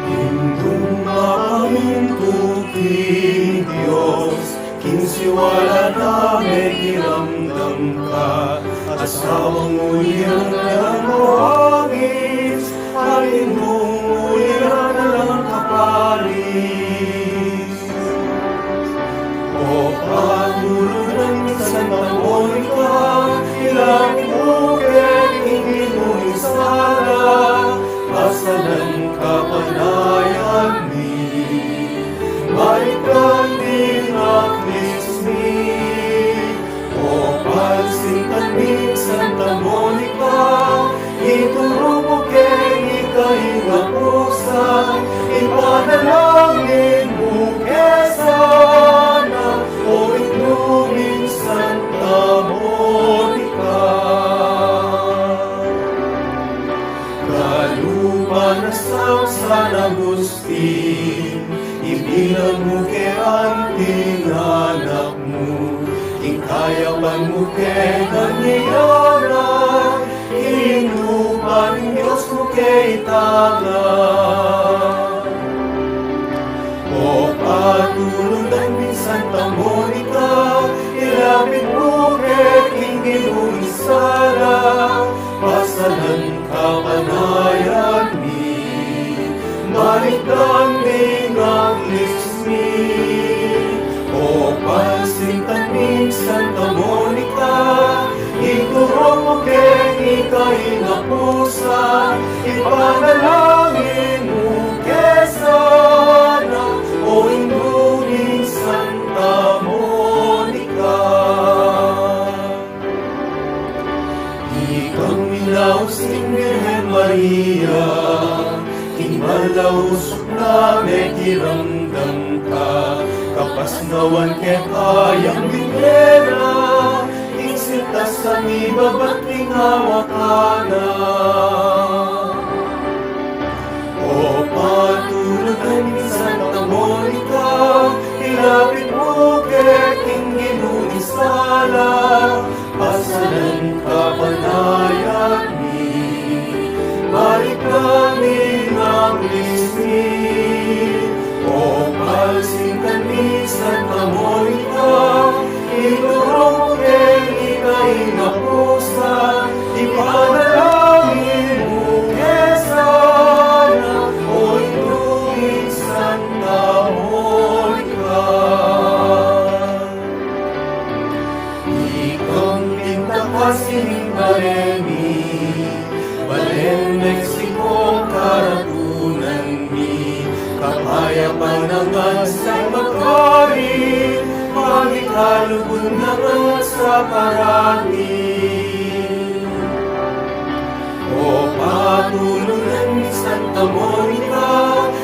Indong mapamintuking Diyos, kinsiwala namin kiramdam ka, asawang ulirang ng awangis, alindong ulirang ng kaparis. O pagulong ng Santa Monica, ilang bukit hindi mo isara, pasalan kapanayan ni, balikan din at lismi. O pansintan ni Santa Monica, ituro mo kay ikahinga pusa, ipanalangin mo kesana, o inumin Santa Monica. Kaluman na sa San Agustin, ibilang mo kay anting anak mo, ikayawan mo kay Daniela, inupan ng Diyos mo kay Tanga. O patulong ng Santa Monica, ilapit mo kay Ginong Sara, pasalan kapanayan ni, balikan din ang lismi. O pansintan ni Santa Monica, ituro mo kay ikahinga pusa, ipanalangin mo kesana, o inumin Santa Monica. Ikang minausing Birhen Maria, imalausok na may kiramdam ka, kapasnawan kay kayang bigera, isintas sa ibaba't ingawakana. O patulog ng Santa Monica, ilapit mo kay Ginong Sala, pasalan kapanayan ni, balik namin ang lismi. O pansintan ni Santa Monica, ituro mo kay ikahinga pusa, ipanalangin mo kesana, o inumin Santa Monica. Ikang pintakasin Baremi, Balen, Mexico, karatunan ni, kapayapan naman sa magkari, magikalubon naman sa parati. O patulong ng Santa Monica,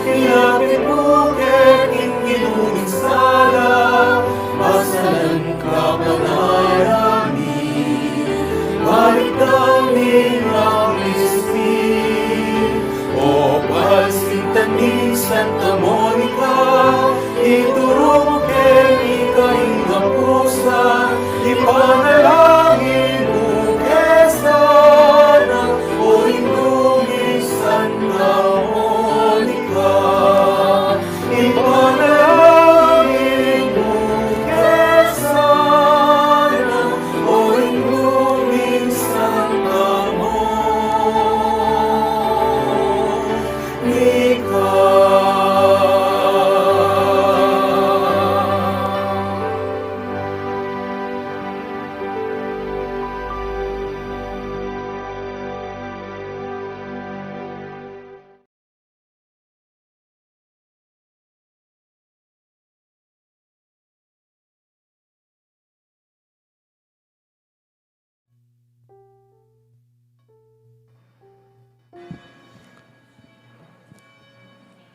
ilapit mo kay Ginong Sala, pasalan kapanayan ni, balikan din ang lismi. O pansintan ni Santa Monica, ituro mo kay ikahinga pusa, ipanalangin mo kesana, o inumin Santa Monica. Ipanalangin mo kesana, o inumin Santa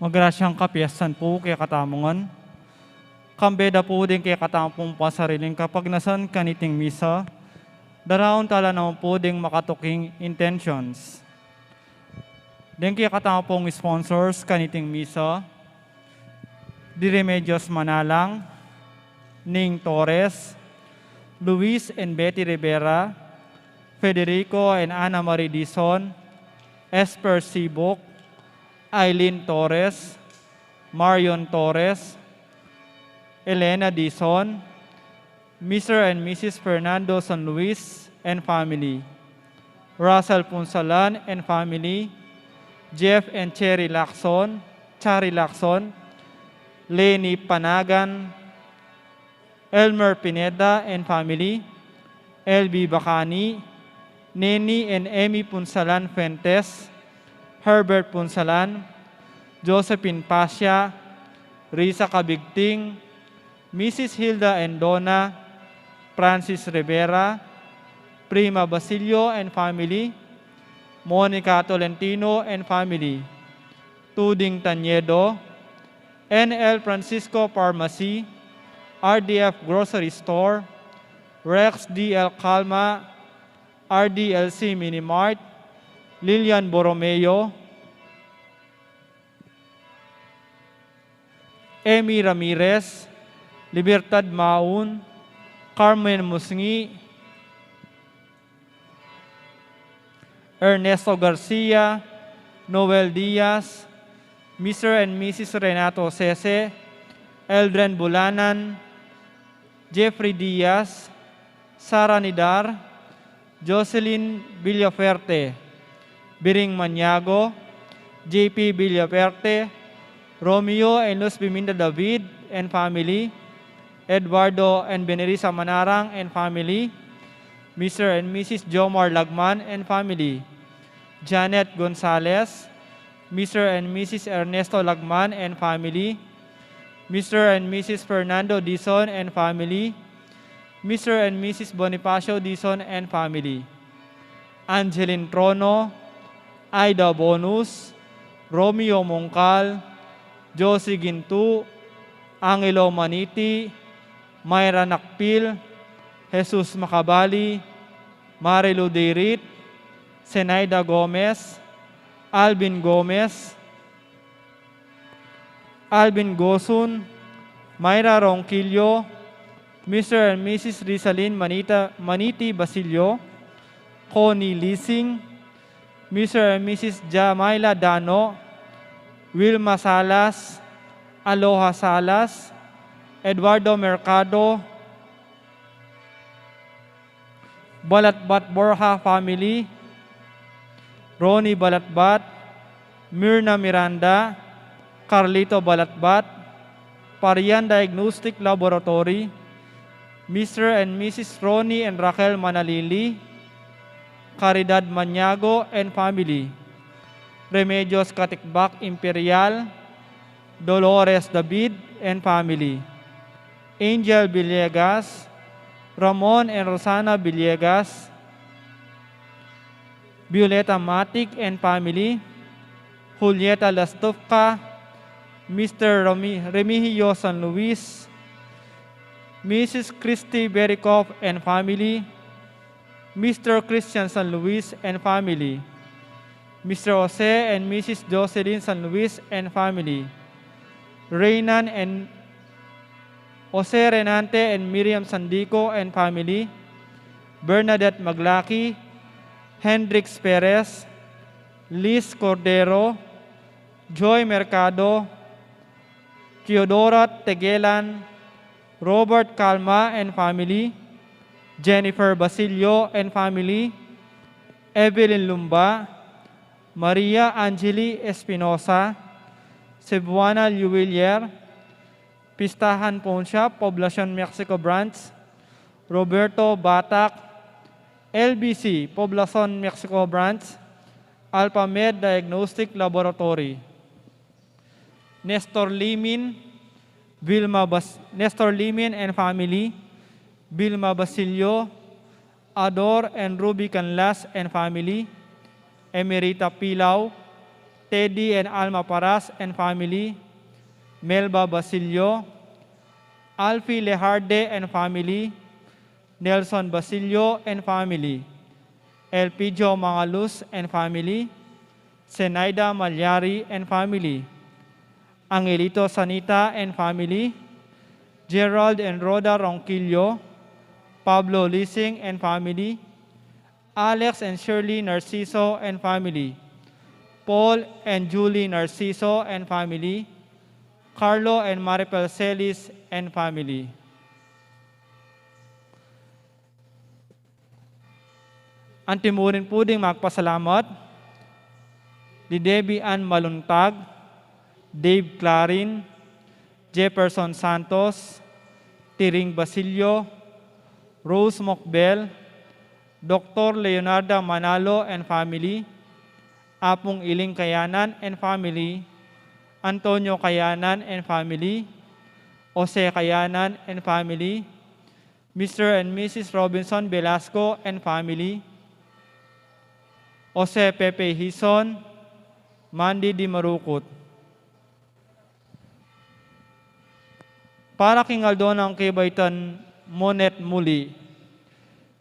Magrasyang kapiyasan po kay katamongan. Kambeda po din kay katampong pasariling kapag nasan kaniting misa, daraon tala naman po ding makatuking intentions. Din kay katampong sponsors kaniting misa, Di Remedios Manalang, Ning Torres, Luis and Betty Rivera, Federico and Ana Marie Dizon, Esper Sibok, Eileen Torres, Marion Torres, Elena Dizon, Mr. and Mrs. Fernando San Luis and family, Russell Punsalan and family, Jeff and Chari Lacson, Lenny Panagan, Elmer Pineda and family, LB Bacani, Neni and Emmy Punsalan Fuentes, Herbert Punsalan, Josephine Pasha, Risa Cabigting, Mrs. Hilda and Donna, Francis Rivera, Prima Basilio and family, Monica Tolentino and family, Tuding Tanyedo, NL Francisco Pharmacy, RDF Grocery Store, Rex DL Calma, RDLC Minimart, Lilian Borromeo, Amy Ramirez, Libertad Maun, Carmen Musngi, Ernesto Garcia, Noel Diaz, Mr. and Mrs. Renato Sese, Eldren Bulanan, Jeffrey Diaz, Sara Nidar, Jocelyn Villaferte, Biring Maniago, JP Villaferte, Romeo and Luz Biminda David and family, Eduardo and Benelisa Manarang and family, Mr. and Mrs. Jomar Lagman and family, Janet Gonzalez, Mr. and Mrs. Ernesto Lagman and family, Mr. and Mrs. Fernando Dizon and family, Mr. and Mrs. Bonifacio Dizon and family, Angeline Trono, Aida Bonus, Romeo Mongcal, Josie Gintu, Angelo Maniti, Myra Nakpil, Jesus Macabali, Marilu Dirit, Senaida Gomez, Alvin Gomez, Alvin Gosun, Myra Ronquillo, Mr. and Mrs. Rizalin Maniti Basilio, Connie Lising, Mr. and Mrs. Jamaila Dano, Wilma Salas, Aloha Salas, Eduardo Mercado, Balatbat Borja family, Ronnie Balatbat, Myrna Miranda, Carlito Balatbat, Parian Diagnostic Laboratory, Mr. and Mrs. Ronnie and Raquel Manalili, Caridad Maniago and family, Remedios Katikbak Imperial, Dolores David and family, Angel Villegas, Ramon and Rosana Villegas, Violeta Matic and family, Julieta Lastufka, Mr. Remigio San Luis, Mrs. Christy Berikoff and family, Mr. Christian San Luis and family, Mr. Jose and Mrs. Jocelyn San Luis and family, Reynan and Jose Renante and Miriam Sandico and family, Bernadette Maglaki, Hendrix Perez, Liz Cordero, Joy Mercado, Teodora Tegelan, Robert Calma and family, Jennifer Basilio and family, Evelyn Lumba, Maria Angeli Espinosa, Cebuana Luwilier, Pistahan Pawn Shop, Poblacion Mexico Branch, Roberto Batak, LBC, Poblacion Mexico Branch, Alphamed Diagnostic Laboratory, Nestor Limin and family, Vilma Basilio, Ador and Ruby Canlas and family, Emerita Pilaw, Teddy and Alma Paras and family, Melba Basilio, Alfie Lejarde and family, Nelson Basilio and family, Elpidio Mangalus and family, Zenaida Malyari and family, Angelito Sanita and family, Gerald and Rhoda Ronquillo, Pablo Lising and family, Alex and Shirley Narciso and family, Paul and Julie Narciso and family, Carlo and Maripel Celis and family. Ang timurin po ding magpasalamat ni Debbie Ann Maluntag, Dave Clarin, Jefferson Santos, Tiring Basilio, Rose Mokbel, Dr. Leonardo Manalo and family, Apong Iling Kayanan and family, Antonio Kayanan and family, Jose Kayanan and family, Mr. and Mrs. Robinson Velasco and family, Jose Pepe Hison, Mandy Di Marukut. Para king Aldonang Kibaitan Monet Muli,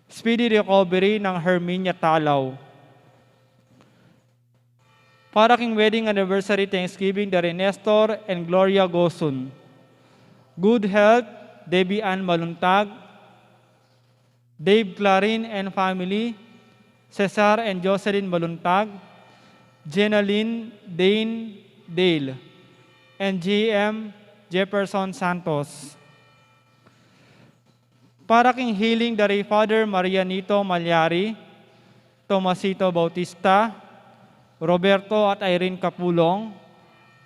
speedy recovery ng Herminia Talaw. Para king wedding anniversary Thanksgiving dari Nestor and Gloria Gosun. Good health, Debbie Ann Maluntag, Dave Clarin and family, Cesar and Jocelyn Maluntag, Jenaline Dane Dale, and GM Jefferson Santos. Para king healing dari Father Marianito Malyari, Tomasito Bautista, Roberto at Irene Capulong,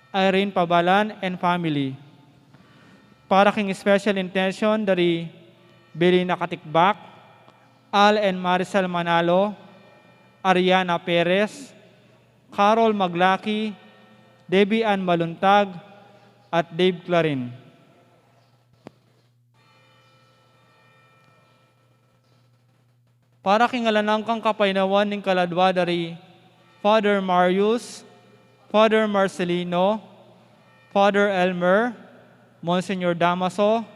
Irene Pabalan and family. Para king special intention dari Belina Katikbak, Al and Maricel Manalo, Ariana Perez, Carol Maglaki, Debbie Ann Maluntag, at Dave Clarin. Para kingalanang kang kapainawan ng kaladwa dari Father Marius, Father Marcelino, Father Elmer, Monsignor Damaso,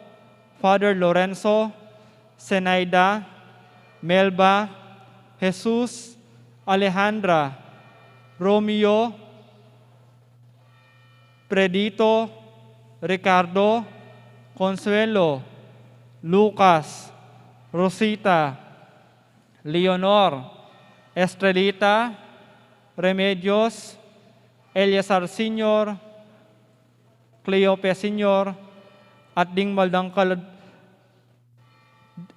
Father Lorenzo, Senaida, Melba, Jesus, Alejandra, Romeo, Predito, Ricardo, Consuelo, Lucas, Rosita, Leonor, Estrelita, Remedios, Eliasar Sr., Cleope Sr., at ding maldangkal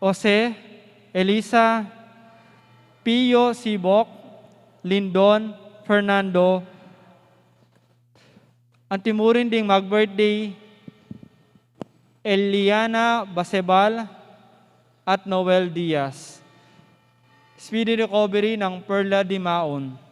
Jose, Elisa, Pio Sibok, Lindon, Fernando, ang timurin ding mag-birthday Eliana Basebal at Noel Diaz. Speedy recovery ng Perla Di Maon.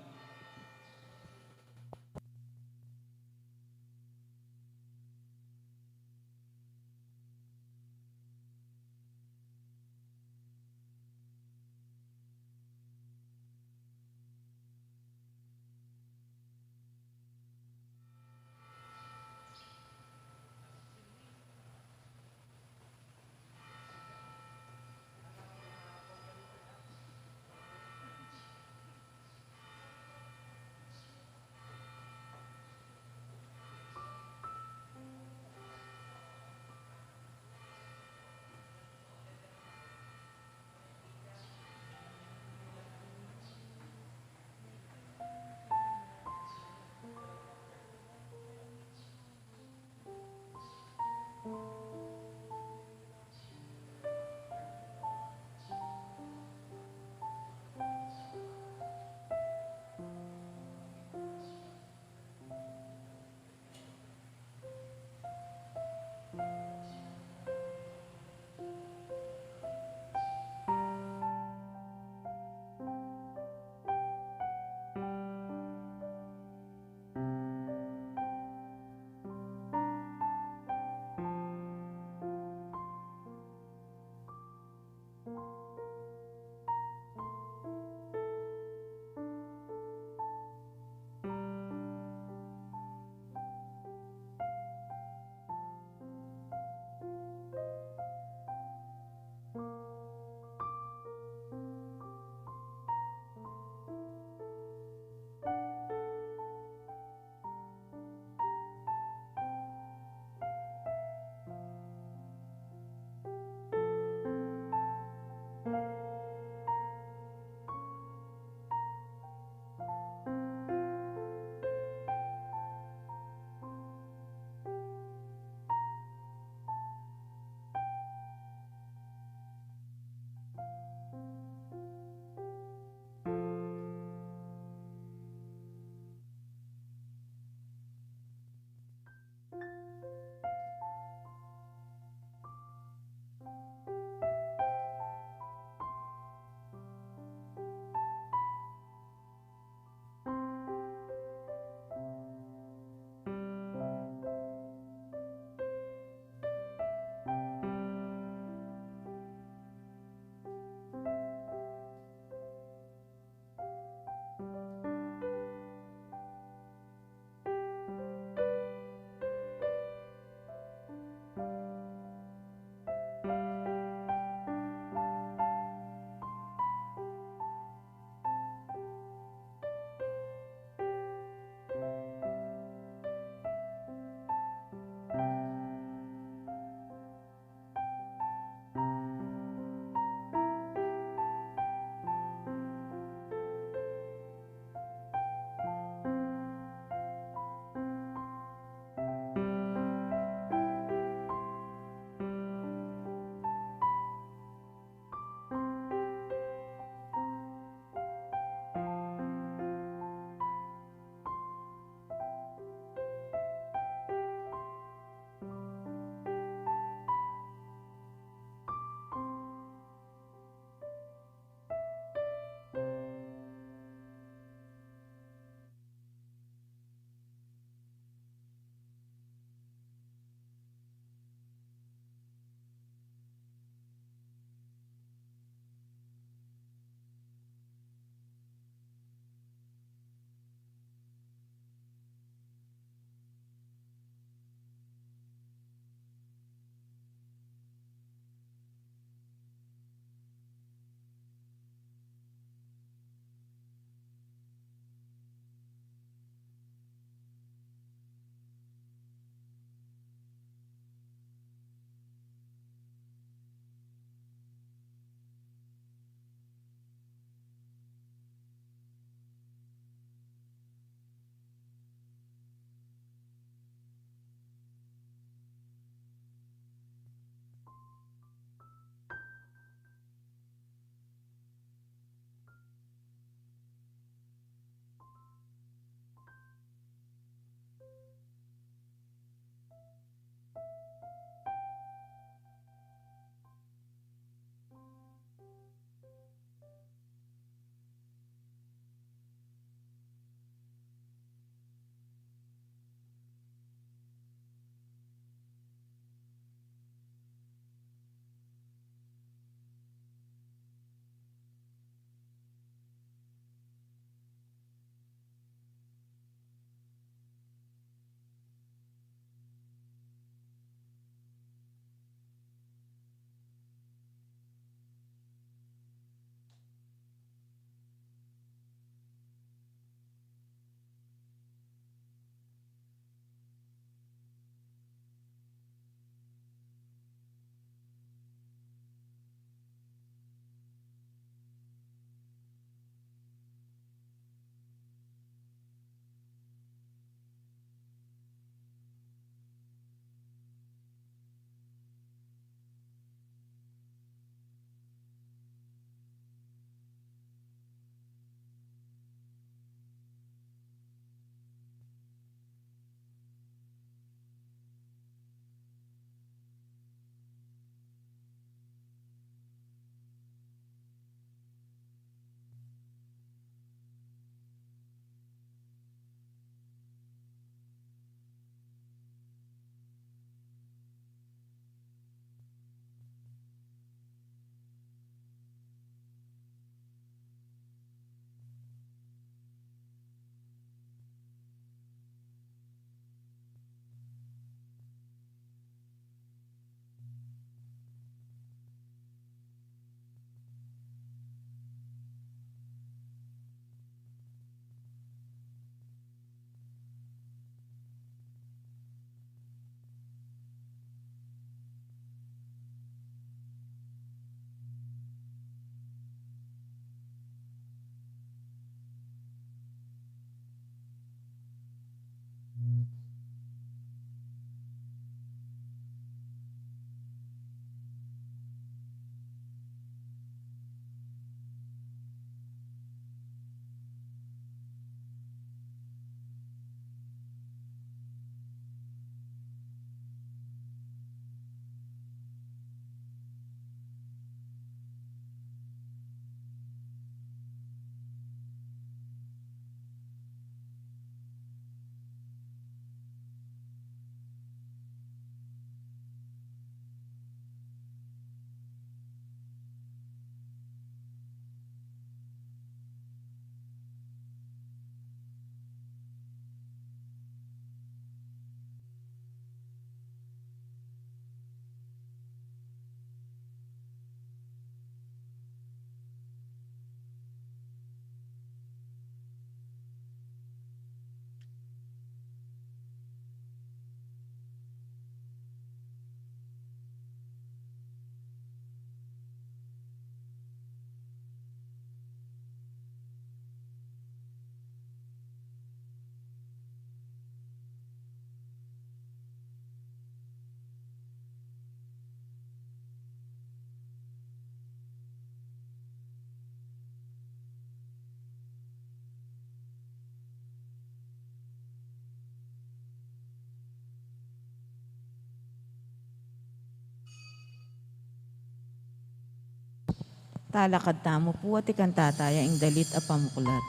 Talakad tamo po at ikan tataya ing dalit a pamuklat.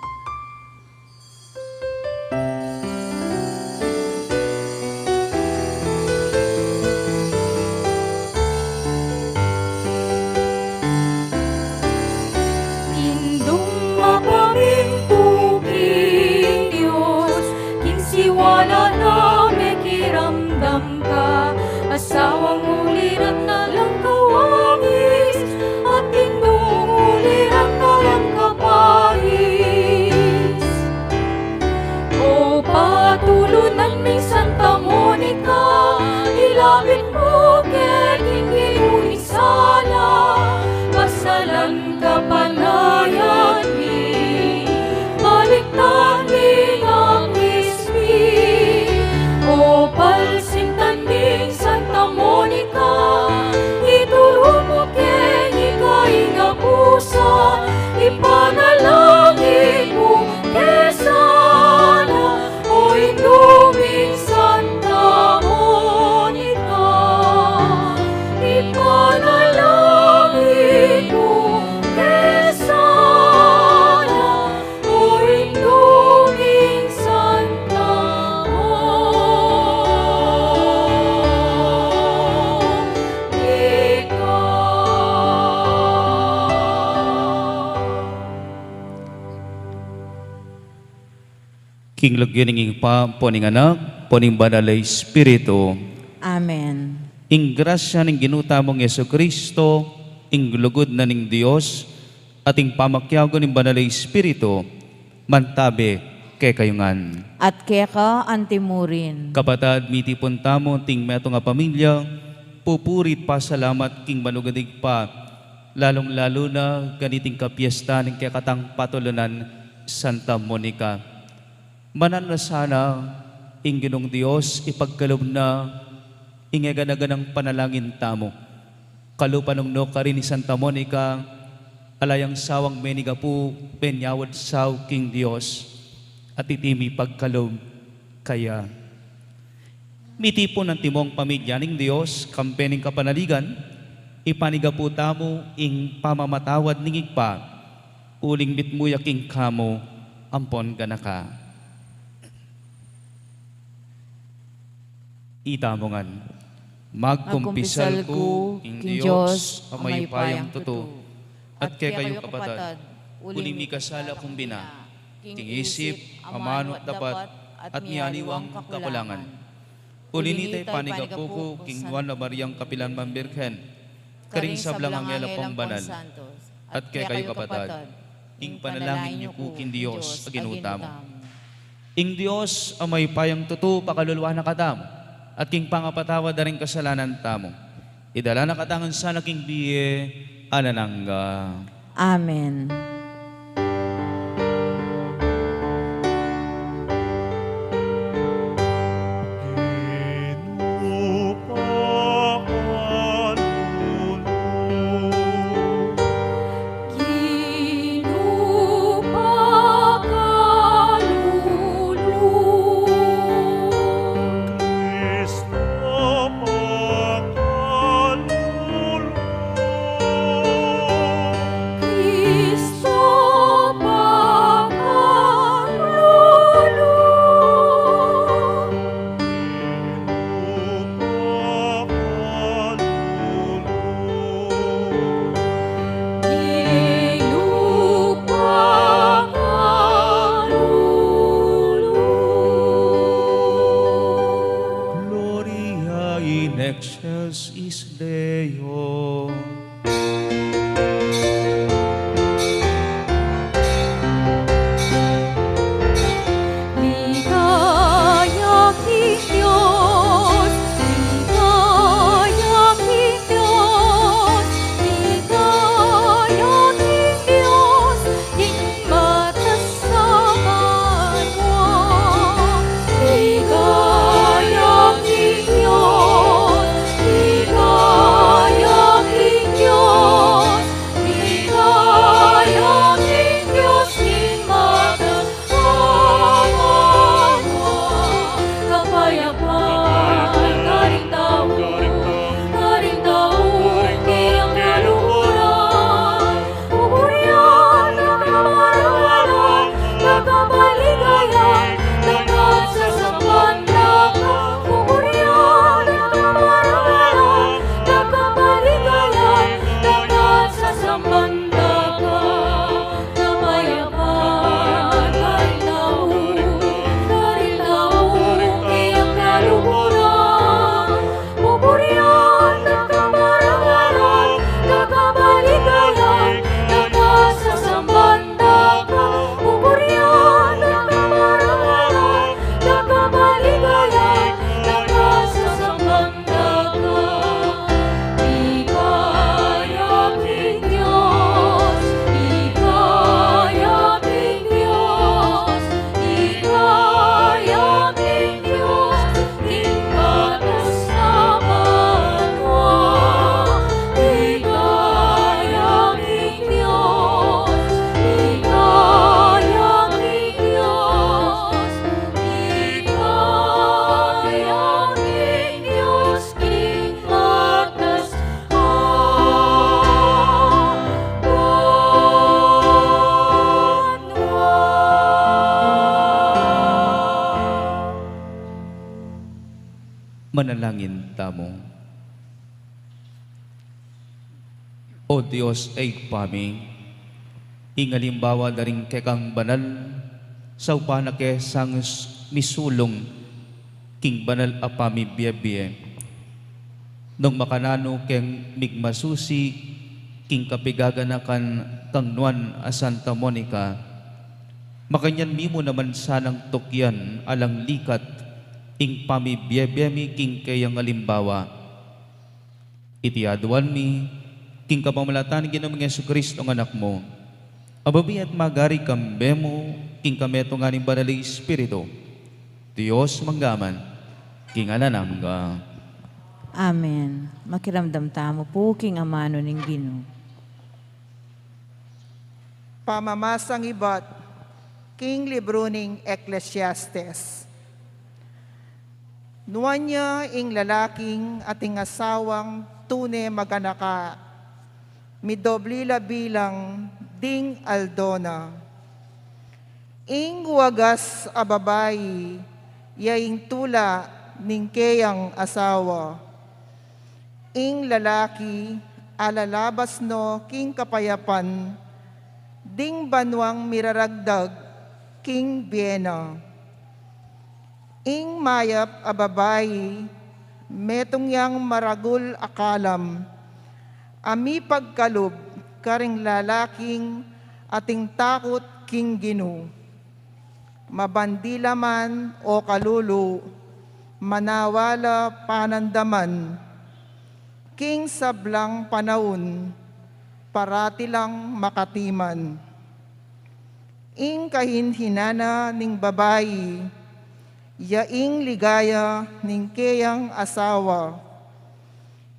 Indung mapamingtuking Diyos, kinsiwala na may kiramdam ka, asawang uliran na lang kawangis, at indung uliran na lang kapais. O patulunan may Santa Monica, ilapit mo kaya hindi mo isala, pasalan ka panayan mi, baliktad mi ang ismi. O palsintan mi Santa Monica, ituro mo kaya higay nga pusa, ipanalangin mo kaya sana, o induming Santa Monica, ipanalangin mo kaya sana, o induming Santa Monica. King lagyan pa poning anak, poning banalay Espiritu. Amen. Ing grasya ning ginuta mong Yesu Kristo, ing lugod na ning Dios, at ing pamakyago ning banalay Espiritu, mantabi kay kayungan. At keka antimurin. Kapatad, mitipon tamo ting meto nga pamilya, pupurit pa salamat king manugadig pa, lalong-lalo na ganiting kapiesta ning kakatang patulunan Santa Monica. Manan na sana ing Ginong Dios ipagkalob na ingaganaganang panalangin tamo. Kalupanumno ka rin ni Santa Monica, alayang sawang meniga po penyawad saw king Dios, at itimi pagkalob kaya. Mitipon ng timong pamilya ning Dios, kampening kapanaligan, ipaniga po tamo ing pamamatawad ning igpa, uling mitmuyak ing kamo, ampon ganaka. Itamongan, magkumpisal ko, ing Diyos, amay payang totoo, at kay kayo kapatad, ulimi kasala kong bina, king isip, amano at dapat, at miyaniwang kakulangan. Ulinitay panigapuko, king Juan na Mariang Kapilan Mambirhen, karing sablang ang pong banal, at kay kayo kapatad, ing panalangin niyo po king Diyos, aginutamo. Ing Diyos, amay payang totoo, pakaluluwa na katamo, at king pangapatawa da rin kasalanan tamo. Idala na katangan sana king biye, ananangga. Amen. Excelsis Deo. Ligaya king Diyos, ligaya king Diyos, ligaya king Diyos, ing matasaman mo. Ligaya king Diyos, ligaya king Manalangin tamo. O Diyos ay pami, ingalimbawa na rin kekang banal, sa upanake sang misulong king banal apami biyabiye. Nung makanano keng migmasusi, king kapigaganakan kang Nuan a Santa Monica, makanyan mimo naman sanang tukyan alang likat ing pamibiyebiyemi king kayang alimbawa. Itiaduan mi, king kapamalatan ginamang Yesu Kristo ng anak mo, ababi at magari kambemo, king kameto nga ning banali Espiritu, Diyos manggaman, king alanam ka. Amen. Makiramdam tamo po, king amano ning Ginoo. Pamamasang ibat, king libro ning Ecclesiastes. Nuwan niya ing lalaking ating asawang tune maganaka, midoblila bilang ding aldona. Ing wagas a babayi, yaing tula ning keyang asawa. Ing lalaki, alalabas no king kapayapan, ding banwang miraragdag, king biena. Ing mayap a babayi, metong yang maragul akalam, ami pagkalub, karing lalaking ating takot king Ginoo. Mabandila man o kalulu, manawala panandaman, king sablang panahon, parati lang makatiman. Ing kahinhinana ning babayi, yaing ligaya ning keyang asawa.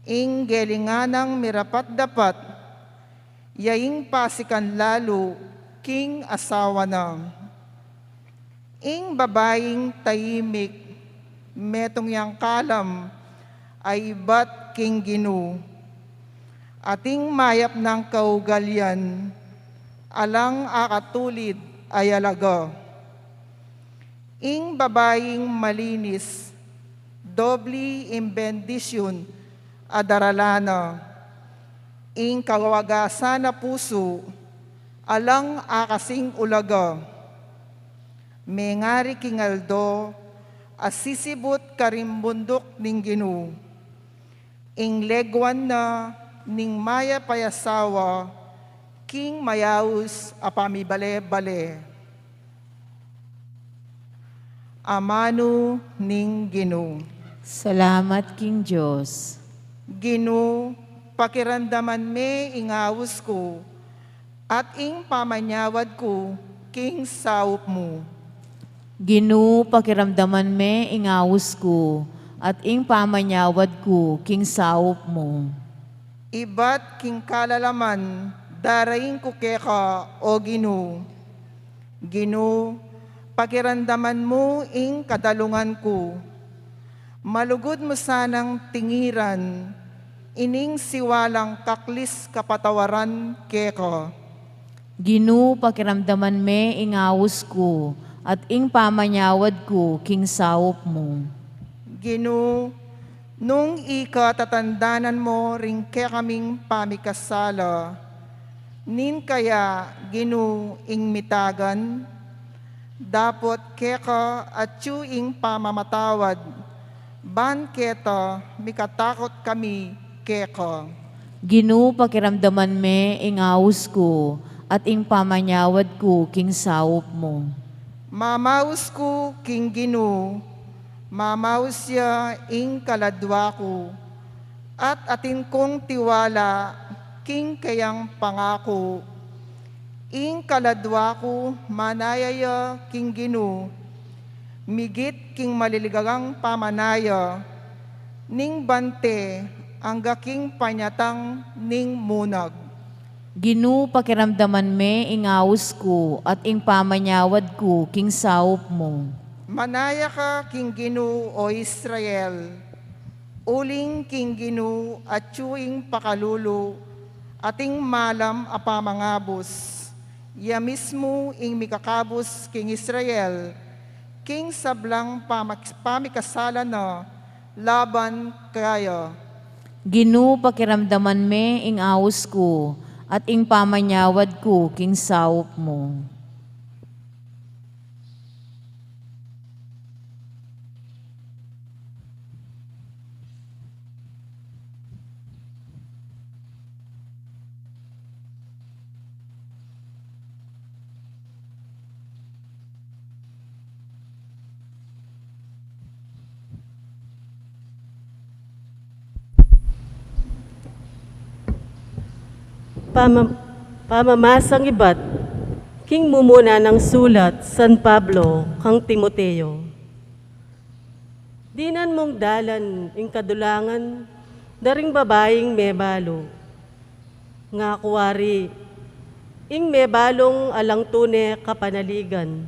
Ing gelinganang mirapat dapat, yaing pasikan lalo, king asawa na. Ing babaying tahimik, metong yang kalam, ay bat king Ginoo. Ating mayap ng kaugalyan, alang akatulid ay alaga. Ing babaying malinis, dobli imbendisyon adaralana. Ing kawagasan na puso, alang akasing ulaga. Mengari king aldo, asisibot karimbundok ning Ginoo. Ing legwan na ning maya payasawa, king mayaus apamibale-bale. Amano ning Ginoo. Salamat, King Diyos. Ginoo, pakiramdaman me ingawus ko, at ing pamanyawad ko, king saup mo. Ginoo, pakiramdaman me ingawus ko, at ing pamanyawad ko, king saup mo. Iba't king kalalaman, daraing ko keka, o Ginoo. Ginoo, pakiramdaman mo ing kadalungan ko. Malugod mo sanang tingiran, ining siwalang kaklis kapatawaran keka. Ginoo, pakiramdaman me ingawus ko, at ing pamanyawad ko, king saup mo. Ginoo, nung ikatatandanan mo ring kaya kaming pamikasala, nin kaya Ginoo ing mitagan, dapot keka at ing pamamatawad, ban keta mikatakot kami keka. Ginoo, pakiramdaman me ingawus ko, at ing pamanyawad ko, king saup mo. Mamaus ko king Ginoo, mamaus siya ing kaladwa ko, at atin kong tiwala king kayang pangako. Ing kaladwa ko manayaya king Ginoo, migit king maliligagang pamanaya, ning bante ang gaking panyatang ning munag. Ginoo, pakiramdaman me ingawus ko, at ing pamanyawad ko, king saup mo. Manaya ka king Ginoo o Israel, uling king Ginoo at tiyuing pakalulo, ating malam apamangabos. Ya mismo ing mikakabos king Israel, king sablang pamikasala na, laban kayo. Ginoo pakiramdaman me ing awos ko, at ing pamanyawad ko king sawop mo. Pamamasang iba't king mumuna ng sulat San Pablo kang Timoteo. Dinan mong dalan ing kadulangan, daring babaeng mebalo. Nga kuwari, ing mebalong alang tune kapanaligan.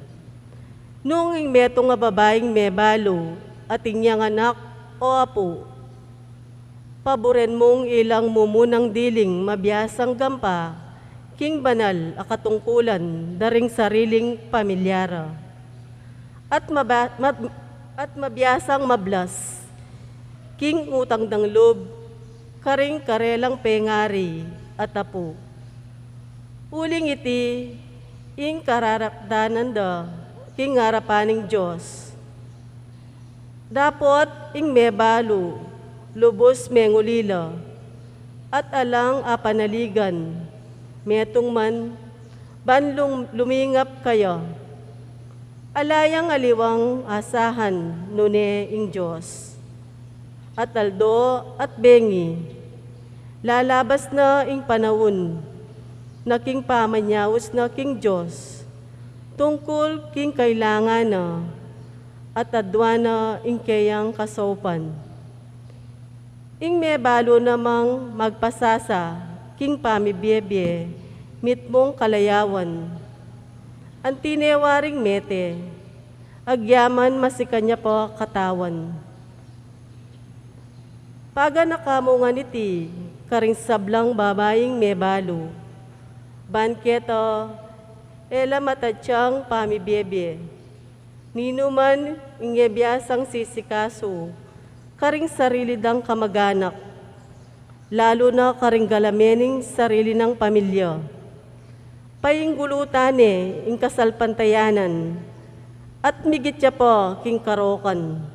Nung ing meto nga babaeng mebalo at inyang anak o apo, paboren mong ilang mumunang diling mabiyasang gampa, king banal akatungkulan daring sariling pamilyara. At mabiyasang mablas, king utang dang loob, karing karelang pengari at apo. Uling iti, ing kararakdanan da, king harapaning Diyos. Dapot ing mebalo, lubos mengulila, at alang apanaligan, metong man, banlong lumingap kayo. Alayang aliwang asahan, nune ing Diyos. At aldo at bengi, lalabas na ing panahon, na king pamanyawas na king Diyos, tungkol king kailangan na, at adwa na ing kayang kasopan. Ing mebalo namang magpasasa, king pamibiyebye, mitmong kalayawan. Ang tinewaring mete, agyaman masikanya po katawan. Paga nakamungan iti, karing sablang babaeng mebalo. Banketo, ela matatsyang pamibiyebye. Ninuman, ingebiyasang sisikaso, karing sarili dang kamag-anak, lalo na karing galamening sarili ng pamilya. Painggulutane, ing kasalpantayanan, at migitya po king karokan,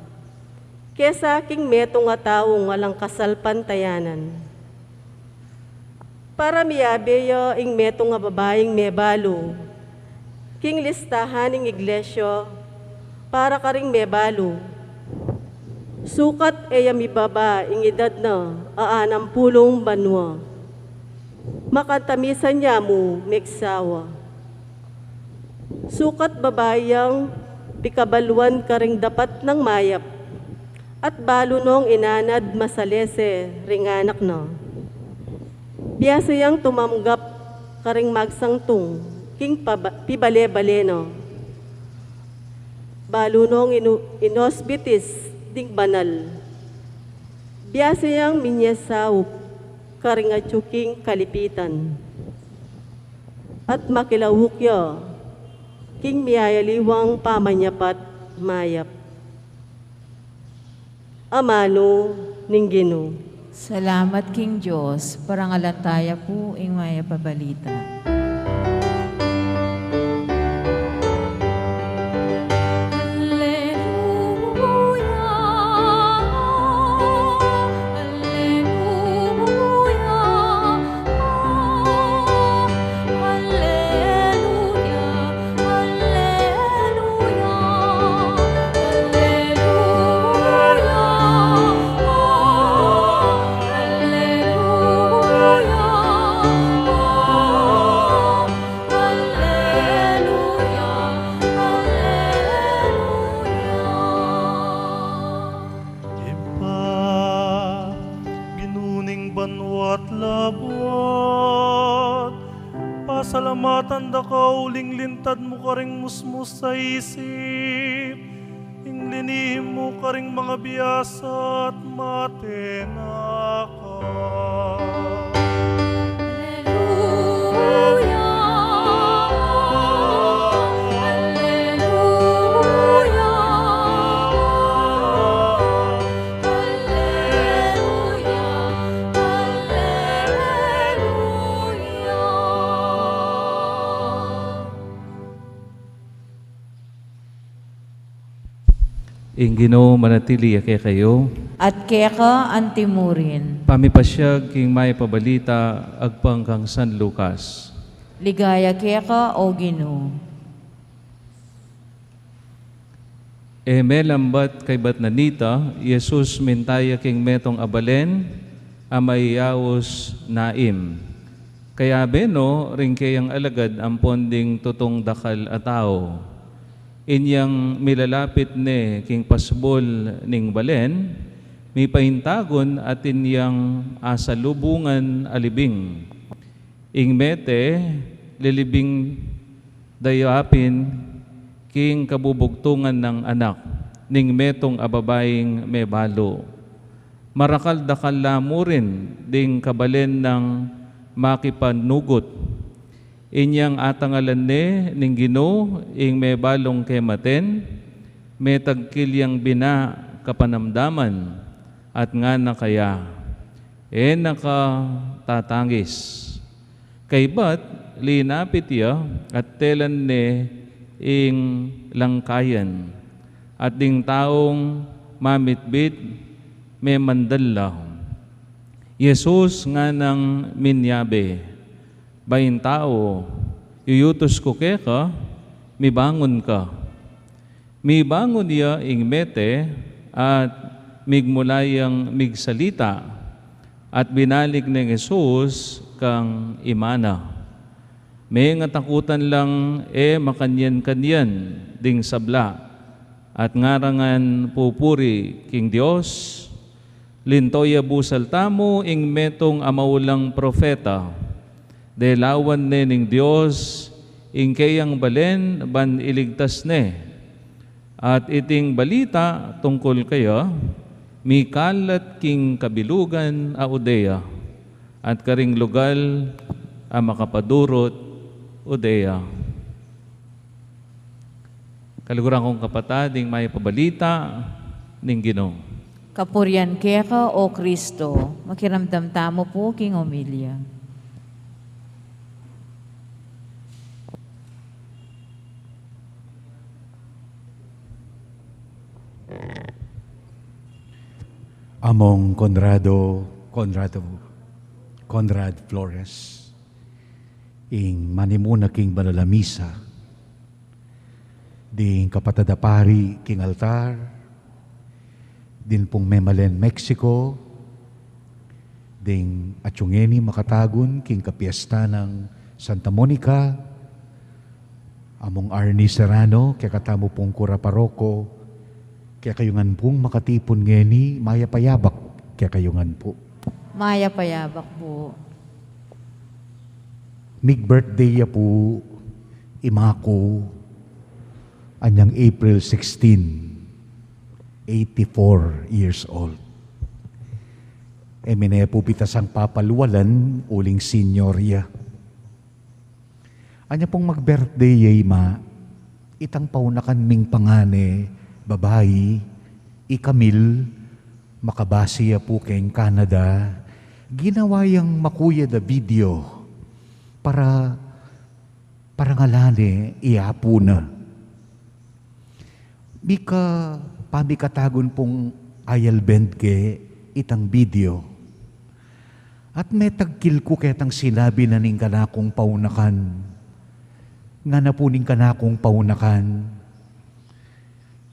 kesa king metong nga taong alang kasalpantayanan. Para miyabeyo ing metong nga babaeng mebalo, king listahan ing iglesyo, para karing mebalo, sukat e yamibaba ing edad na 60 banwa. Makatamisan niya mo meksawa. Sukat babayang pikabaluan karing dapat ng mayap. At balo nung inanad masalese ringanak na. Biyasayang tumamgap karing magsangtung king pibale-bale no. Balo nung inosbitis ding banal. Biyasayang minyasawp karing atsuking kalipitan. At makilawukya king miyayaliwang pamanyapat mayap. Amano ning Ginoo. Salamat king Diyos, parangalataya po ing maya pabalita. Pasalamatan da ka uling lintad mo karing musmus sa isip. Ing linihim mo karing mga biyasa at matena ka. Hallelujah. ing Ginoo manatili kay kayo. At keka antimurin. Pamipasyag king may pabalita agpang kang San Lucas. Ligaya keka o Ginoo. Lambat kay Batnanita, Jesus mintaya king metong abalen, amayawos naim. Kaya beno, ring kayang alagad ang ponding tutong dakal a tao. Inyang milalapit ne king pasbol ning balen, may pahintagon at inyang asalubungan alibing. Ing mete, lilibing dayapin, king kabubugtungan ng anak, ning metong ababaing may balo. Marakal-dakal lamo rin, ding kabalen ng makipanugot. Inyang atangalan ne, ning Ginoo, ing may balong kematen, may tagkilyang bina kapanamdaman, at nga na kaya, nakatatangis. Kay bat, linapit ya, at telan ne, ing langkayan at ding taong mamitbit may mandala. Jesus nga nang minyabe, bayin tao, yuyutos ko keka, mibangon ka. Mibangon niya ing mete at migmulayang migsalita at binalik ng Jesus kang imana. May nga takutan lang makanyan-kanyan ding sabla at ngarangan pupuri king Dios. Lintoya busal tamo ing metong amaulang profeta. Delawan ne ning Dios ing kayang balen ban iligtas ne. At iting balita tungkol kaya mikalat king kabilugan a Udea at karing lugal a makapadurot Udea. Kaliguran kong kapatading may pabalita ning Ginoo. Kapurian keka o Kristo. Makiramdam tamo po king Omilia. Among Conrad Flores, ing manimuna king banalamisa, ding kapatadapari king altar, din pong Memalen, Mexico, ding Atyungeni makatagon king kapiesta ng Santa Monica, among Arnie Serrano, kaya katamo pong Kura Paroko, kaya kayungan pong makatipon ngeni, maya payabak, kaya kayungan po. Maya payabak po. Mig-birthday ya po, imako, anyang April 16, 84 years old. Emine po pitasang papaluwalan, uling senyorya. Anya pong mag-birthday yay ma, itang paunakan ming pangane, babayi, ikamil, makabasiya po kayong Canada, ginawayang makuya da video, para ngalani iapo na. Bika pamikatagon pong ayal bend ke itang video. At may tagkil ko ketang sinabi na ning kanakong paunakan. Nga na po ning kanakong paunakan.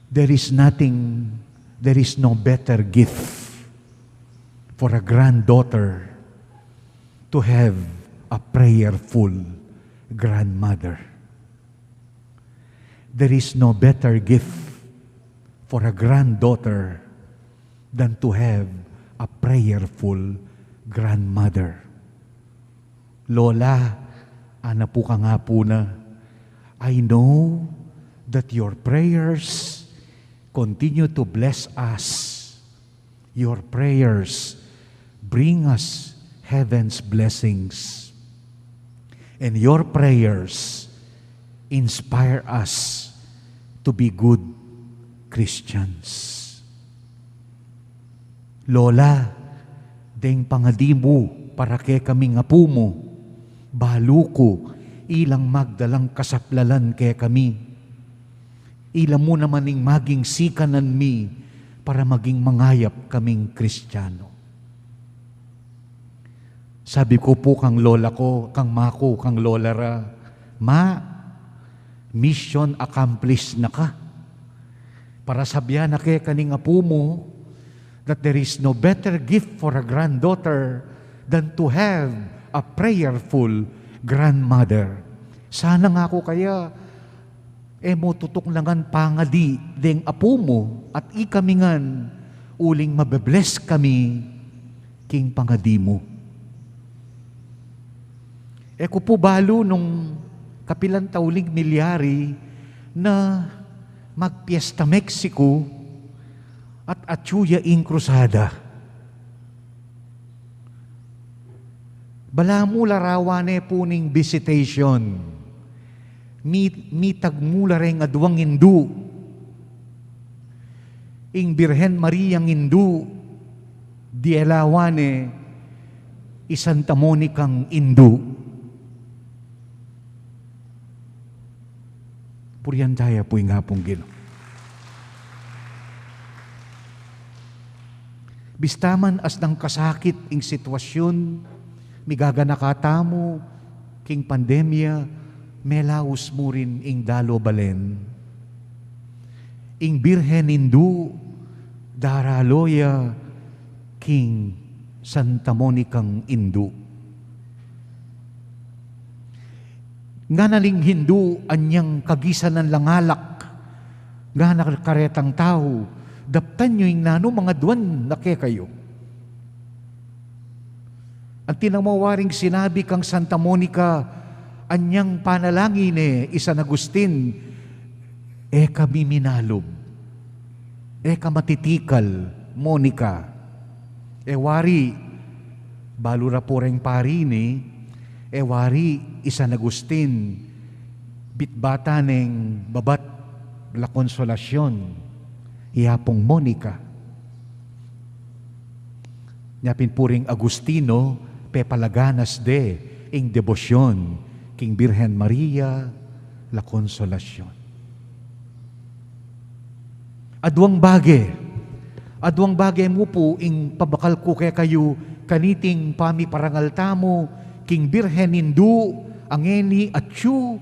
There is no better gift for a granddaughter to have a prayerful grandmother. There is no better gift for a granddaughter than to have a prayerful grandmother. Lola, ana po ka nga po na, I know that your prayers continue to bless us. Your prayers bring us heaven's blessings. And your prayers inspire us to be good Christians. Lola, deng pangadimu para kay kami nga pumo, baluko, ilang magdalang kasaplalan kay kami. ila mo naman ning maging sikanan mi para maging mangayap kaming Kristiyano. Sabi ko po kang lola ko, kang mako, kang lola ra, ma, mission accomplished na ka. Para sabihan na kay kaning apo mo that there is no better gift for a granddaughter than to have a prayerful grandmother. Sana nga ako kaya, mo tutok langan pangadi deng apo mo at ikamingan uling mabebless kami king pangadi mo. Ko po balo nung kapilang taulig milyari na magpiesta Mexico at atsuya in krusada. Bala mo larawane po ning visitation. Mitag mula rin aduang Hindu. Ing Birhen Maria Hindu, dielawane, Santa Monicang Hindu. Puriyan daya po yung hapong Gino. Bistaman as ng kasakit ing sitwasyon, migaga nakatamo, king pandemya, melaus mo rin ing dalo balen. Ing Birhen Hindu, daraloya, king Santa Monicang Hindu. Nga naling Hindu, anyang kagisan ng langalak, nga nakaretang tao, daptan nyo yung nano mga duwan na kayo. Ang tinamawaring sinabi kang Santa Monica, anyang panalangin San Agustin, kami minalob, ka matitikal, Monica, wari, balura po rin pari wari, San Agustin, bitbata ng babat la konsolasyon, ihapong Monica. Nyapin puring Agustino, pepalaganas de, ing debosyon, king Birhen Maria, la konsolasyon. Adwang bagay mo po, ing pabakal ko kaya kayo, kaniting pami parangal tamo, king Birhen Hindu, angeni at yu,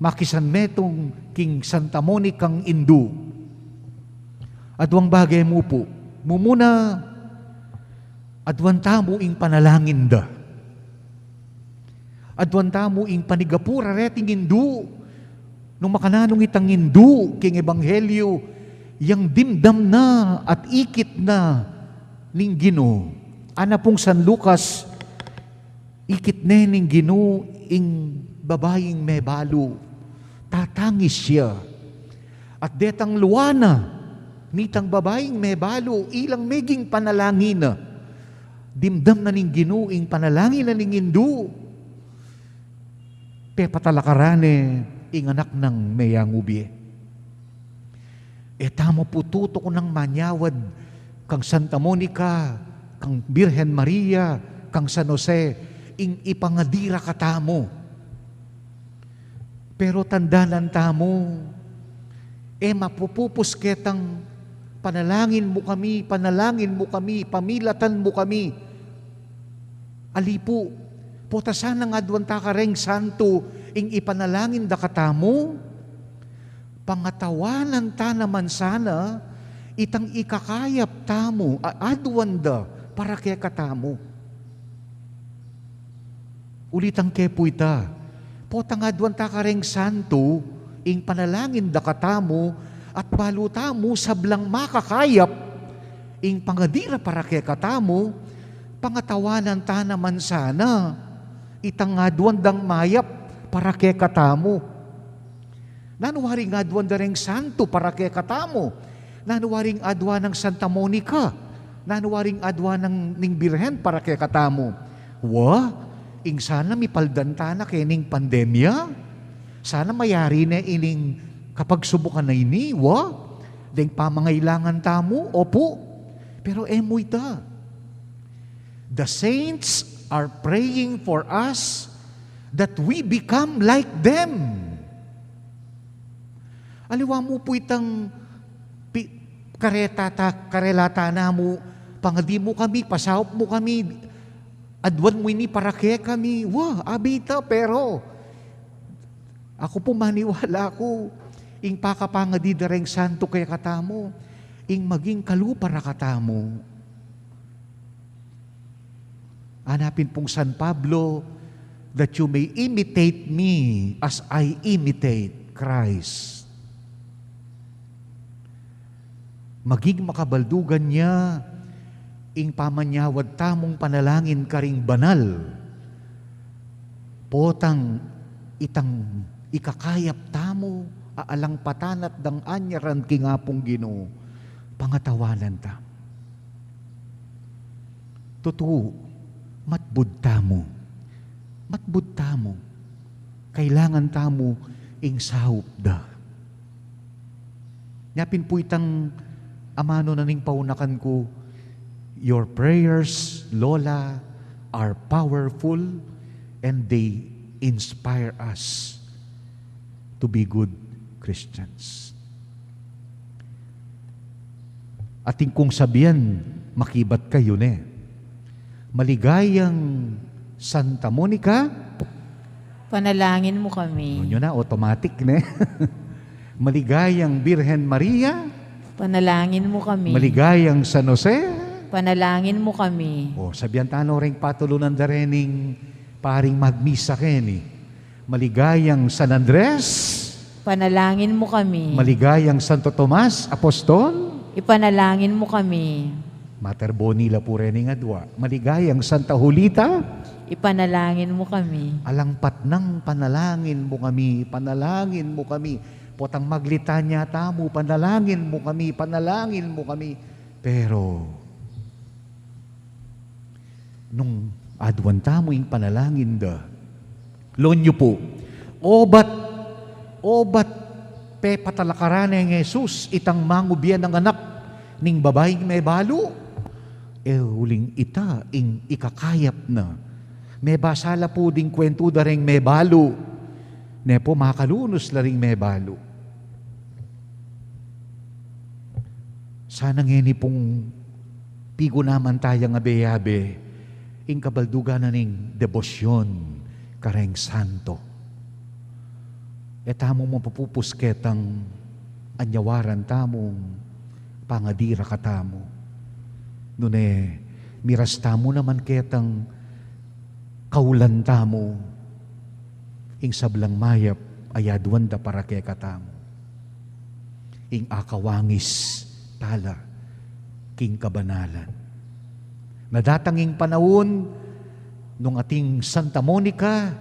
makisan metong king Santa Monicang Hindu. Adwang bagay mo po, mumuna, adwan tamo ing panalangin da. Adwan tamo ing panigapura reting Hindu, nung makananong itang Hindu, king Ebanghelyo, yang dimdam na at ikit na ning Ginoo. Ana pong San Lucas, ikit ning Ginoo ing babaeng may balo. Tatangis siya. At detang luwana, nitang babaeng may balo, ilang meging panalangin na. Dimdam na ning Ginoo ing panalangin na ning Hindu. Pepatalakarane ing anak ng mayangubye. Tamo po tuto ko ng manyawad kang Santa Monica, kang Birhen Maria, kang San Jose, ing ipangadira katamo. Pero tandanan tamo, mapupupos ketang panalangin mo kami, pamilatan mo kami. Alipo, potasan ng adwanta ka ring santo, ing ipanalangin da katamo, pangatawanan ta naman sana, itang ikakayap tamo, adwanda, para kaya katamo. Ulitang kepo ita, potang adwan ta ka ring santo, ing panalangin da katamo, at baluta mo sablang makakayap, ing pangadira para kaya katamo, pangatawanan ta naman sana, itang adwan dang mayap para kaya katamo. Nanuwaring adwan da ring santo para kaya katamo, nanuwaring adwan ng Santa Monica, nanuwaring adwan ng ning Birhen para kaya katamo. Ing sana mipaldanta na kening pandemya. Sana mayari na ining kapag subukan na ini, deng pamangailangan tamo, opo. Pero mo ita. The saints are praying for us that we become like them. Aliwa mo po itang karelata na mo, pangadi mo kami, pasahop mo kami, adwan mo ini para kaya kami. Wah, abita, pero ako po maniwala ko, ing pakapangadi dareng santo kaya katamo, ing maging kalupara katamo. Hanapin pong San Pablo, that you may imitate me as I imitate Christ. Maging makabaldugan niya, ing pamanyawad tamong panalangin karing banal, potang itang ikakayap tamo, aalang patanat dang anyaran kingapong Ginoo, pangatawanan ta. Totoo, matbud tamo, kailangan tamo ing sahop da. Nyapin po itang amano na ning paunakan ko, your prayers, Lola, are powerful and they inspire us to be good Christians. Ating kong sabihan, makibat kayo ne. Maligayang Santa Monica, Panalangin mo kami. yun na, automatic ne. Maligayang Birhen Maria, Panalangin mo kami. maligayang San Jose, Panalangin mo kami. o sabihan tano ring patulunan da rening paring magmisa keni. Maligayang San Andres, Panalangin mo kami. maligayang Santo Tomas, Apostol, Ipanalangin mo kami. Mater Bonila po rening adwa. Maligayang Santa Julita, Ipanalangin mo kami. alangpat ng panalangin mo kami, panalangin mo kami. Potang maglitanya tamo, panalangin mo kami, panalangin mo kami. Pero, nung adwan tamo yung panalangin da, lonyo po, obat, pe patalakaran ng Jesus, itang mangubyan ng anak, ning babaeng may balo, huling ita, ing ikakayap na, may basala po ding kwento da ring may balo, ne po makalunos la ring may balo. Sana ngeni pong pigo naman tayo nga beyabe, ing kabaldugan na ning debosyon kareng santo. Tamong mapapupusketang anyawaran tamong pangadira katamo. Nune, miras tamo naman ketang kaulan tamo, ing sablang mayap ayadwan da para kay katamo. Ing akawangis tala king kabanalan. Nadatanging panahon nung ating Santa Monica,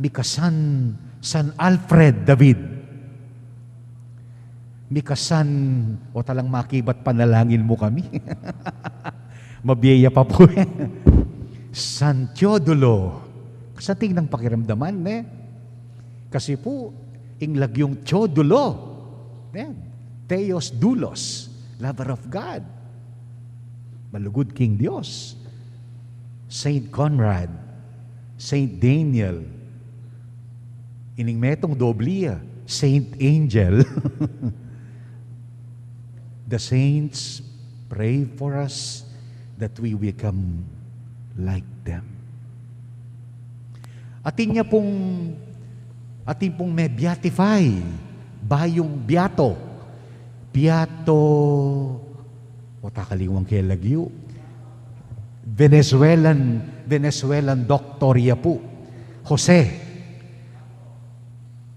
mikasan San Alfred David. Mikasan, o talang makibat panalangin mo kami. Mabiyaya pa po. San Teodulo. Sa tingnan pakiramdaman, kasi po, inglagyong Teodulo. Theos Doulos, lover of God. Malugod king Diyos. Saint Conrad, Saint Daniel, ining metong doblia, Saint Angel. The saints pray for us that we become like them. Atin pong may beatify, bayong beato, o takaliwang kay lagyo, Venezuelan doktorya po, Jose,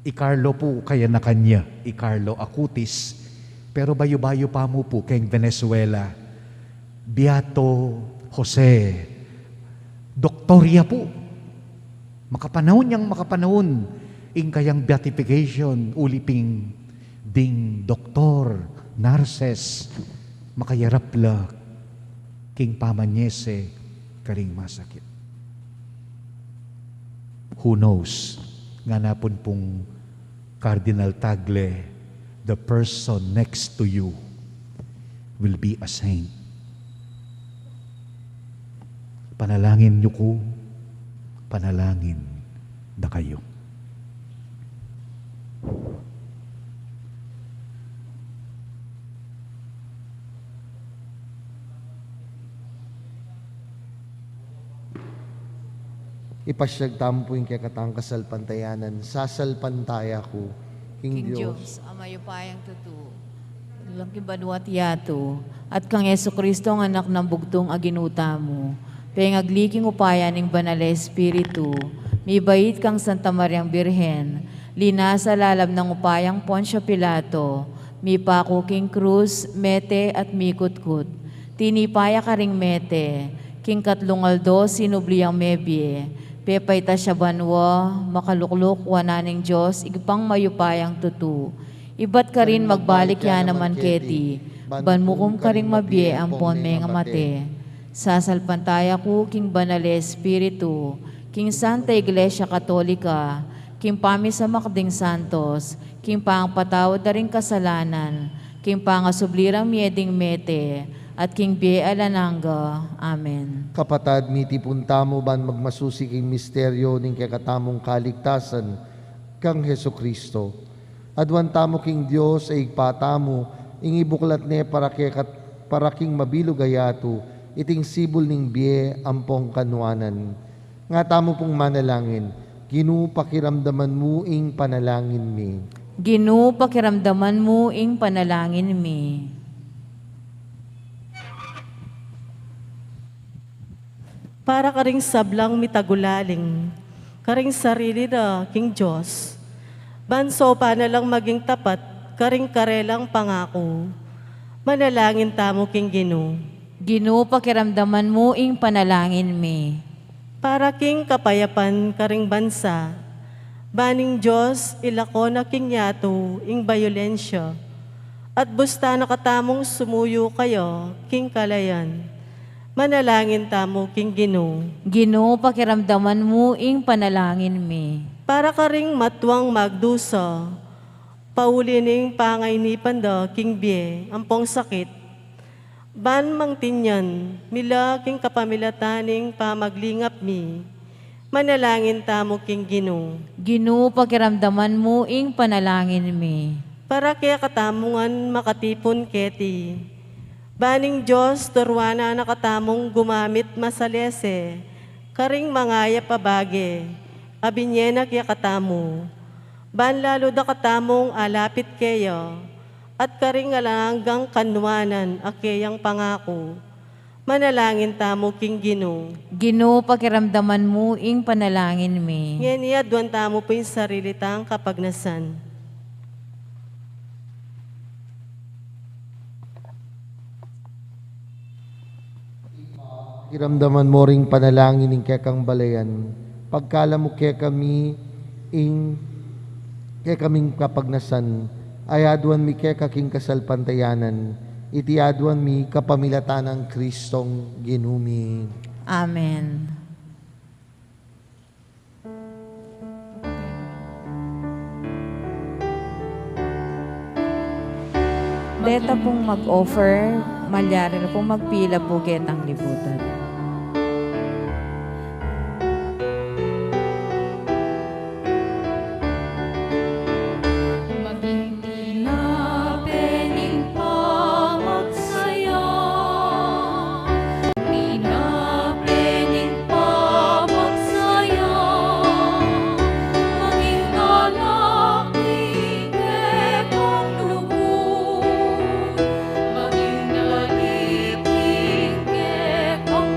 Icarlo po kaya na kanya, Icarlo Acutis, pero bayo-bayo pa mo po kay Venezuela, Beato Jose, doktorya po, makapanahon, ing kayang beatification, uliping ding doktor, Narses, makayarap la, king pamanyese, karing masakit. Who knows, nga napon pong Cardinal Tagle, the person next to you will be a saint. Panalangin niyo ko, panalangin na kayo. ipasyag tamo po yung kaya katang kasalpantayanan. Sasalpantaya ko, King Diyos, amayo payang tutu. Lang kibanuat yato. At kang Yesu Kristo ang anak ng bugtong aginuta mo. Pengagliking upaya ng banal na Espiritu. May bait kang Santa Mariang Birhen. Linasa lalab ng upayang Poncio Pilato. May pako king krus, mete at mikutkut. Tinipaya ka ring mete. King katlungaldo sinubliang mebye. Pepay ta siya banwa, makalukluk wananing Diyos, igpang mayupayang tutu. Ibat ka rin magbalik yan naman keti. Banmukum ka ring mabye ang pon may nga mate. Sasalpantaya ko king banal na Espiritu, king Santa Iglesia Katolika, king pami sa makding santos, king pangpatawad na ring kasalanan, king pangasublirang mieding mete, at king bie alananga. Amen. Kapatad, miti punta mo ban magmasusi king misteryo ning kakatamong kaligtasan kang Heso Kristo. Adwan tamo king Dios ay igpatamo, ing ibuklat ne para king mabilugayatu, iting sibol ning bie ampong kanwanan. Nga tamo pong manalangin, Ginu pakiramdaman mo ing panalangin mi. Ginu pakiramdaman mo ing panalangin mi. Para karing sablang mitagulaling, karing sarili na king Diyos. Banso pa na lang maging tapat, karing karelang pangako. Manalangin tamo king Ginu. Ginu pakiramdaman mo ing panalangin mi. Para king kapayapan karing bansa, baning Diyos ilako na king yato ing bayolensya, at busta na katamong sumuyo kayo king kalayan. Manalangin tamo king Ginu. Ginu pakiramdaman mo ing panalangin mi. Para karing matwang magdusa, paulining pangay ni panda king bie, ampong sakit. Ban mang tinyan, mila king kapamilataning pamaglingap mi. Manalangin tamo king Ginu. Ginu pakiramdaman mo ing panalangin mi. Para kaya katamungan makatipon keti. Baning Diyos turwana na katamong gumamit masalese, karing mangaya pabage, abinyena kaya katamo. Ban lalo da katamong alapit kayo, at karing alanggang kanwanan akeyang pangako. Manalangin tamo king Ginu. Ginu pakiramdaman mo ing panalangin mi. Ngayon iadwan tamo po yung sarili tang kapagnasan. Iramdaman mo ring panalangin ng kekang balayan. Pagkala mo kaming kapagnasan, ayadwan mi kekaking kasalpantayanan, itiadwan mi kapamilatan ng Kristong Ginumi. Amen. Deta pong mag-offer, malyari na pong magpila po ketang libutan. Maging naliping ke kong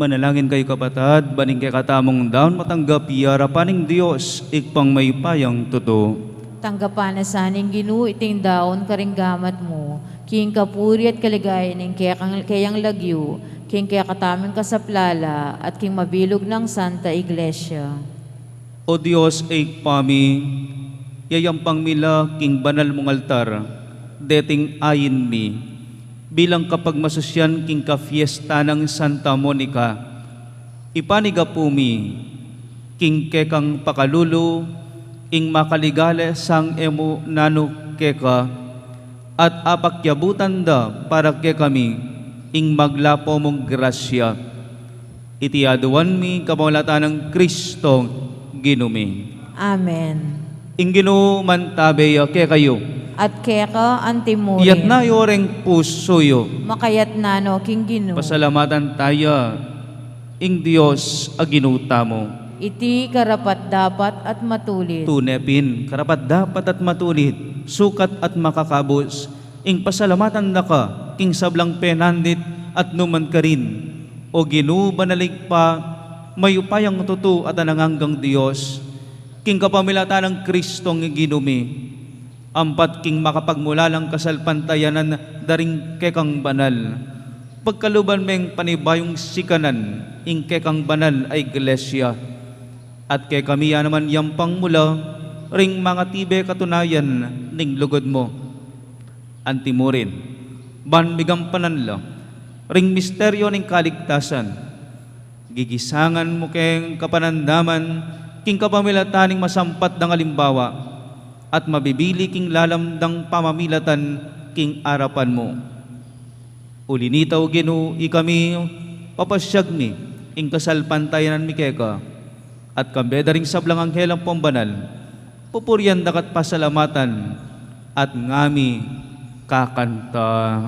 Manalangin kayo kapatad, baning kay katamong daon matanggap iyara paning Dios, ikpang may payang totoo. Tanggapan na saning Ginoo iting daon karing gamat mo, king kapuri at kaligayan ng kayang lagyo, king kaya kataming kasaplala, at king mabilog ng Santa Iglesia. O Dios, ikpami, yayampang mila king banal mong altar, deting ayin mi, bilang kapag masusyan king ka-fiesta ng Santa Monica, ipanigapumi, king kekang pakalulu, ing makaligale sang emo nano keka, at apakyabutan da para ke kami, ing maglapo mong grasya. Itiaduan mi kamulatan ng Kristo ginumi. Amen. Ing ginuman tabe ke kayo. At keka antimurin. Iyat na yoreng pusoyo. Makayat nano king Ginoo. Pasalamatan tayo, ing Diyos aginuta mo. Iti karapat dapat at matulit. Tunepin, karapat dapat at matulit, sukat at makakabos, ing pasalamatan na ka, king sablang penandit at numan ka rin. O ginubanalig pa, mayupayang tutu at ananganggang Diyos, king kapamilatan ng Kristong ginumi, ampat king makapagmulalang kasalpantayanan daring kekang banal. Pagkaluban meng panibayong sikanan, ing kekang banal ay Iglesia. At kay kamiya naman yampang mula, ring mga tibe katunayan ning lugod mo. Antimurin, banmigampanan lang, ring misteryo ning kaligtasan. Gigisangan mo keng kapanandaman, king kapamilataning masampat ng alimbawa, at mabibili king lalamdang pamamilatan king arapan mo. Ulinitaw Ginoo ikami papasyag mi ing kasalpantayanan mi keka, at kambeda ring sablang anghelang pambanal, pupuryan dakat pasalamatan, at ngami kakanta.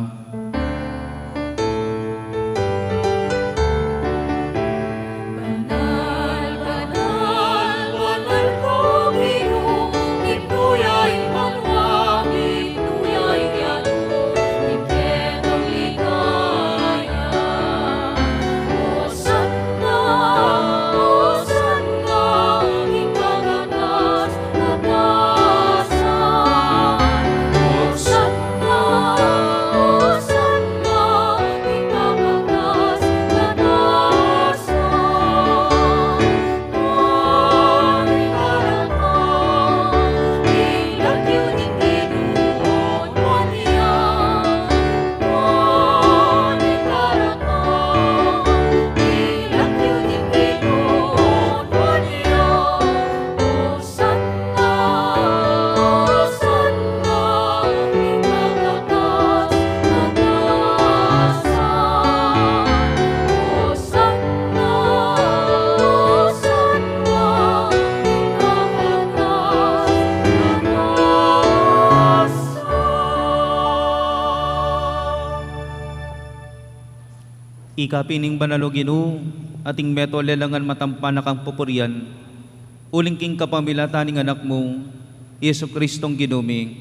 Ikapining banalo Ginoo, ating meto lelangan matampan kang pupurian, uling king kapamilataning anak mo, Yesu Kristong ginumi,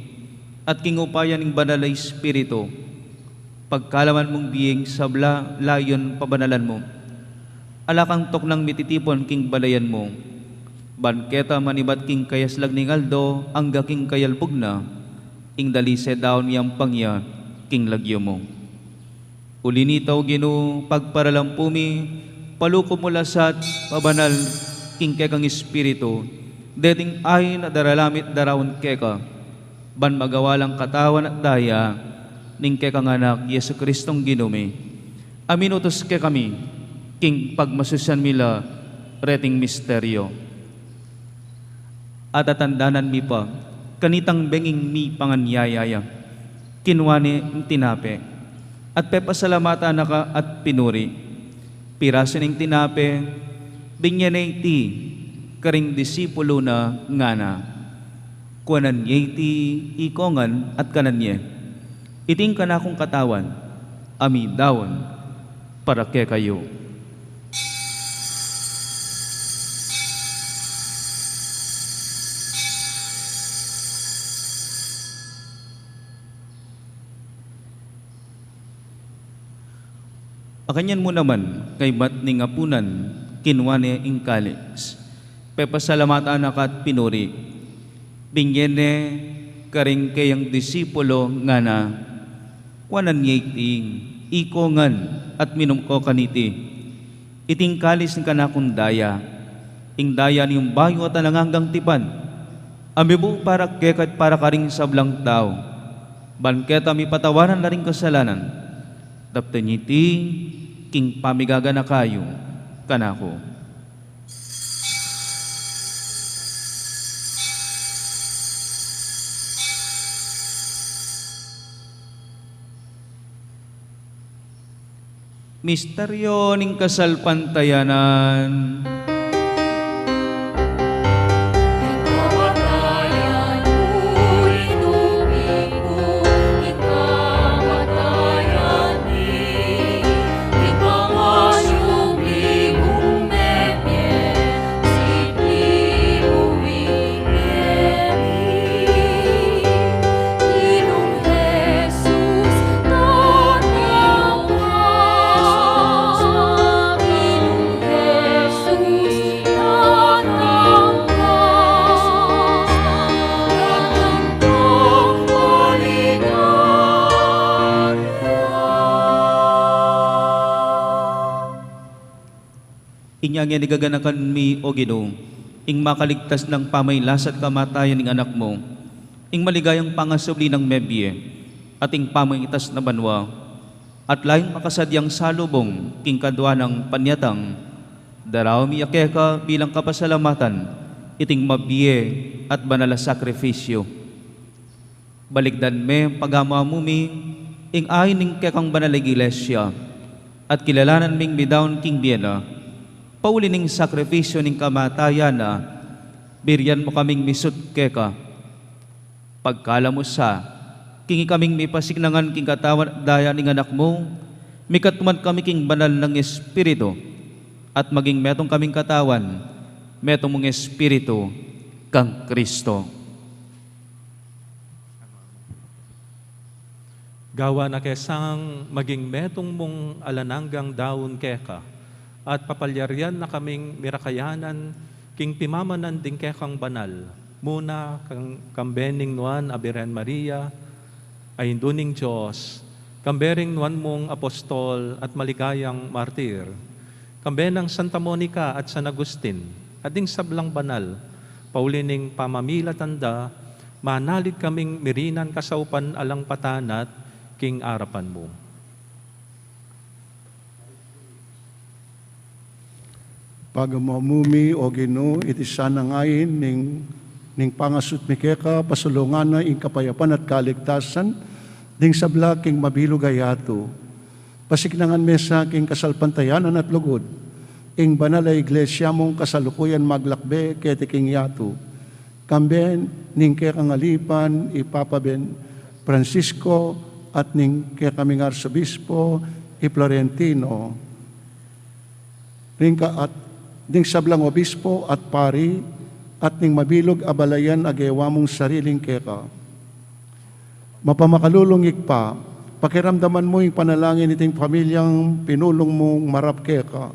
at king upayan ning banal na Espiritu, pagkalaman mong biyeng sabla layon pabanalan mo, alakang tok ng mititipon king balayan mo, banketa manibat king kayaslag ning aldo, ang gaking kayalpog na, ing dalise daon niyang pangya, king lagyo mo. Ulinitaw Ginoo, pagparalampumi, paluko mula sa pabanal, king kekang Espiritu, deting ay na daralamit darawon keka, ban magawalang katawan at daya, ning kekang anak, Yesu Kristong ginumi. Aminutos ke kami, king pagmasusyan mila, reting misteryo. At atandanan mi pa, kanitang benging mi panganyayaya, kinwani tinape, at pepasalamatan na ka at pinuri. Piraso ning tinape, binyanay ti, karing disipulo na ngana. Kuanan niya ti ikongan at kanan niya. Iting ka na akong katawan, ami dawon, para ke kayo. Akanyan mo naman kay bat ni ngapunan kinwane ing kalix. Pepasalamatan akat pinuri. Bingyene karing kayang disipulo nga na kwanan ngaiting ikongan at minum ko kaniti. Iting kalis ng kanakundaya. Ing daya niyong bayo at nananggang tipan. Amibu para kekat para karing sablang tao. Banketa mi patawaran na rin kasalanan. Daptanyiti king pamigaga na kayo kanako. Misteryo ning kasalpantayanan. Inyang yan igaganakan mi o Ginoo, ing makaligtas ng pamaylasat kamatayan ng anak mo, ing maligayang pangasubli ng mebye, at ing pamangitas na banwa, at laing makasadyang salubong king kadwa ng panyatang, daraw mi akeka bilang kapasalamatan, iting mabye at banala sakrifisyo. Baligdan me pagamamumi, ing ayon ning kekang banal iglesia, at kilalanan ming bidawon king biena, pauli ning sakrifisyo ning kamatayan na biryan mo kaming misut keka. Pagkala mo sa, kingi kaming mipasignangan king katawan daya ning anak mo, mikatuman kami king banal ng Espiritu, at maging metong kaming katawan, metong mong Espiritu, kang Kristo. Gawa na kesang maging metong mong alananggang daon keka, at papalyaryan na kaming mirakayanan king pimamanan ding kekang banal. Muna kang kambening nuan Abiren Maria, ay induning Diyos, kambering nuan mong apostol at maligayang martir, kambenang Santa Monica at San Agustin, ading sablang banal, paulining pamamilatanda, manalig kaming mirinan kasaupan alang patanat, king arapan mo. Pagamamumi o Ginoo, iti sana ngayon ning pangasut mi keka, pasulungan na ing kapayapan at kaligtasan, ding sabla king mabilog ayato. Pasiknangan mesa king kasalpantayanan at lugod, ing banal a iglesia mong kasalukuyan maglakbe kete king yato. Kamben ning kekang alipan, ipapaben Francisco at ning kekaming arsobispo, i Florentino. Ring at ding sablang obispo at pari, at ning mabilog abalayan agewa mong sariling keka. Mapamakalulungik pa, pakiramdaman mo yung panalangin iting pamilyang pinulong mong marap keka.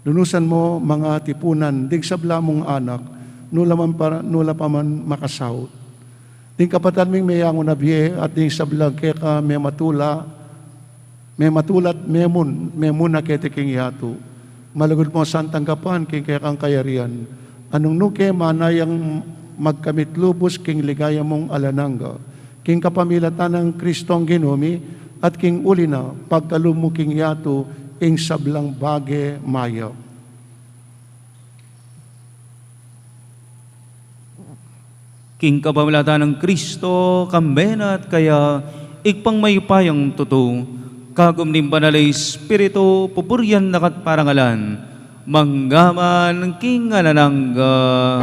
Lunusan mo mga tipunan, ding sabla mong anak, nula pa man makasahot. Ding kapatan ming mayango na biye, at ding sablang keka may matulat memun na ketiking yato. Malagod mo santang kapan, king kekang kayarian. Anong nuke manayang magkamit lubos, king ligaya mong alananga. King kapamilatan ng Kristong Ginumi, at king uli na, pagkalumo king yato, ing sablang bage maya. King kapamilatan ng Kristo, kambena at kaya, ikpang may payang tuto, kagum ning banal Espiritu, pupuryan nakat parangalan, manggaman king alanangga.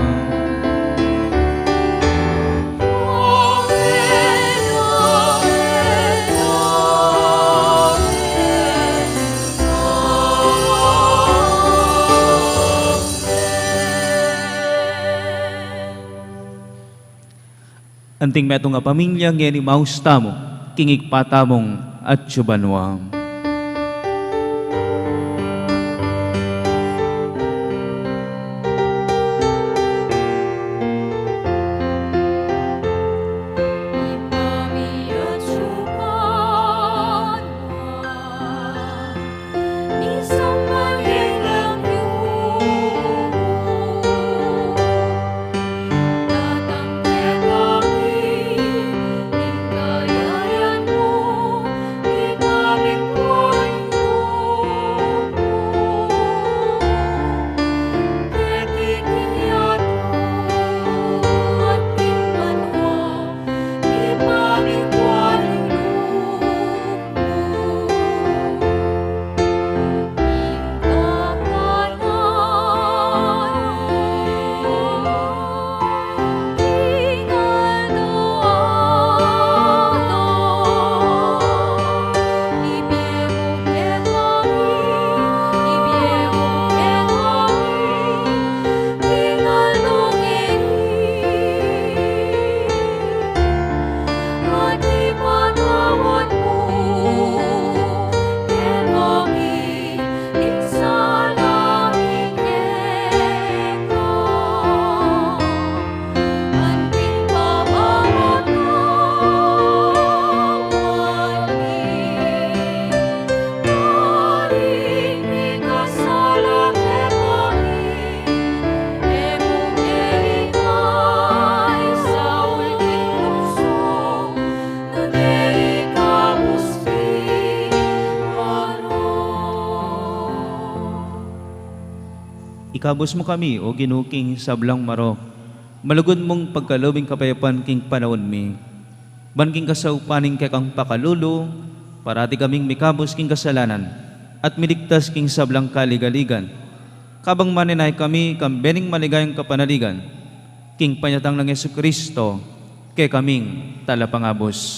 Anting meto nga pamilya ngeni maustamo, kingig patamong at subanwam. ikabos mo kami o ginuking sablang marok. Malugod mong pagkalubing kapayapan king panahon mi. Banking kasaupaning kay kang pakalulo, parati kaming mikabos king kasalanan, at miligtas king sablang kaligaligan. Kabang maninay kami kambening maligayang kapanaligan, king panyatang ng Jesucristo, kay kaming talapangabos.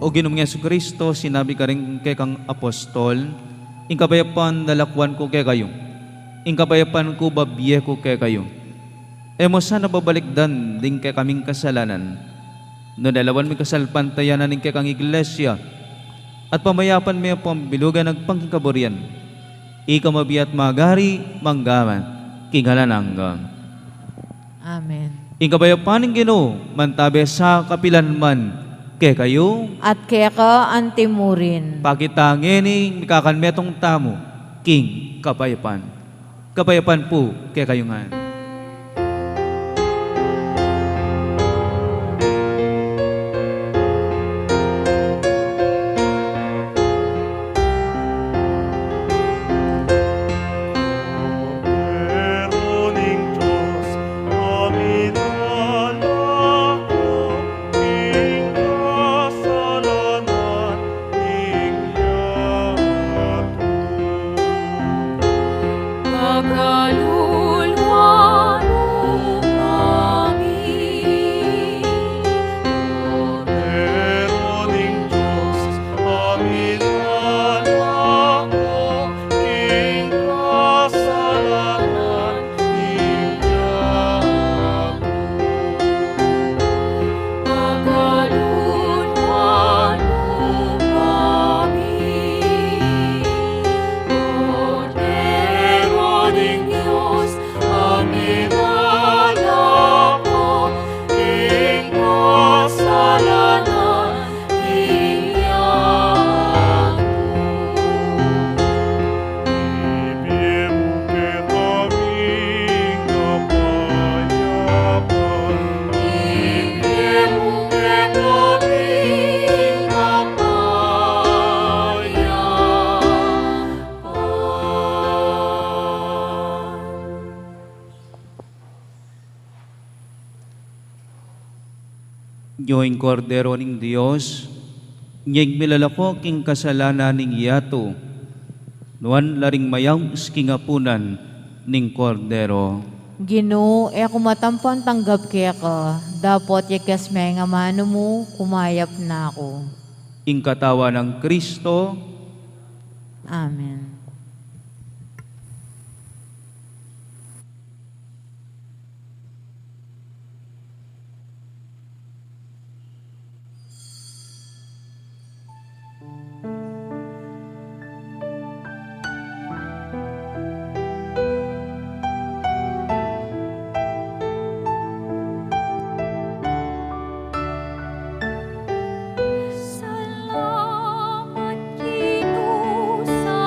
O Ginoong Jesucristo, sinabi ka rin kay kang apostol, ing kapayapan dalakwan ko kay kayo, ing kapayapan ko babiye ko kay kayo. Emo sana babalikdan din kay kaming kasalanan, no dalawan mi kasalpantayanan ning kay kang iglesia, at pamayapan mi pambilugan nagpangkikaburian, ikaw mabiat magari manggaman, kingalanangga. Amen. Ing kapayapan ning Ginoo, mantabe sa kapilan man, kay kayo, At kaya ka antimurin. pakitangin mikakanmetong tamo, king kapayapan. Kapayapan po kay kayo nga. Meroning Diyos, amin alako, ing kasalanan, ing yato. Pagkaluluwa mo kami. Meroning Diyos, amin alako, ing kasalanan, ing yato. Pagkaluluwa mo kami. Cordero ng Diyos, amin alako, ing kasalanan, ing yato. Ibigay mo kay kaming kapayapan. Ibigay mo kay kaming kapayapan. Yoing kordero ning Dios, ngeg milalako king kasalanan ning yato, nuan laring mayam king apunan ning kordero. Ginoo, ako matampan tanggap kaya ka. Dapat yakas may nga mano mo, kumayap na ako. Ing katawa ng Kristo, Amen. Salamat Ginoo sa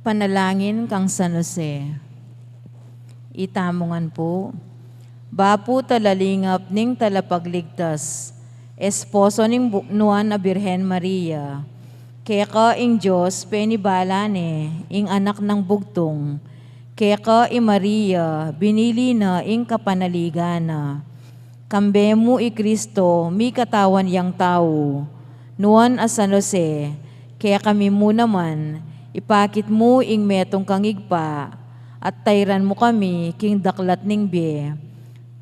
Panalangin kang San Jose. Itamongan po. Bapu talalingap ning talapagligtas, esposo ning buknuan na Birhen Maria, keka ing Diyos penibalane, ing anak ng bugtong, keka i Maria, binili na ing kapanaligana, kambemu i Kristo, mi katawan yang tao, nuan a San Jose, kaya kami mo naman, ipakit mo ing metong kangigpa, at tayran mo kami king daklat ning biye.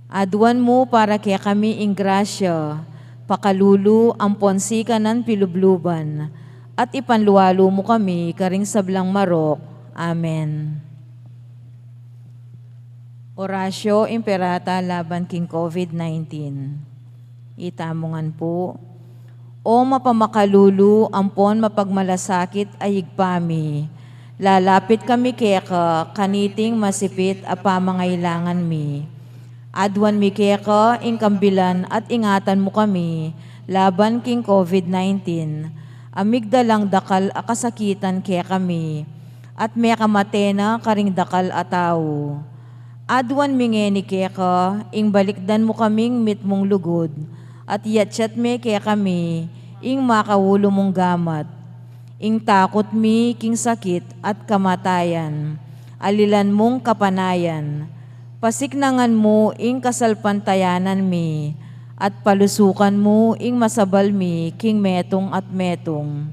Aduan mo para kaya kami ing grasya, pakalulu ang ponsika ng pilubluban, at ipanluwalo mo kami karing sablang marok. Amen. Orasyo Imperata laban king COVID-19. Itamongan po. O mapamakalulu, ampon mapagmalasakit ayig pami. Lalapit kami keka, kaniting masipit a pamangailangan mi. Adwan mi keka, ing kambilan at ingatan mo kami, laban king COVID-19. Amigdalang dakal a kasakitan kaya kami, at may kamatena karing dakal a tao. Adwan mi ngeni keka, ing balikdan mo kaming mitmong lugod, at yatsyat me kaya kami, ing makawulo mong gamat. Ing takot mi king sakit at kamatayan, alilan mong kapanayan. Pasiknangan mo ing kasalpantayanan mi, at palusukan mo ing masabal mi king metong at metong.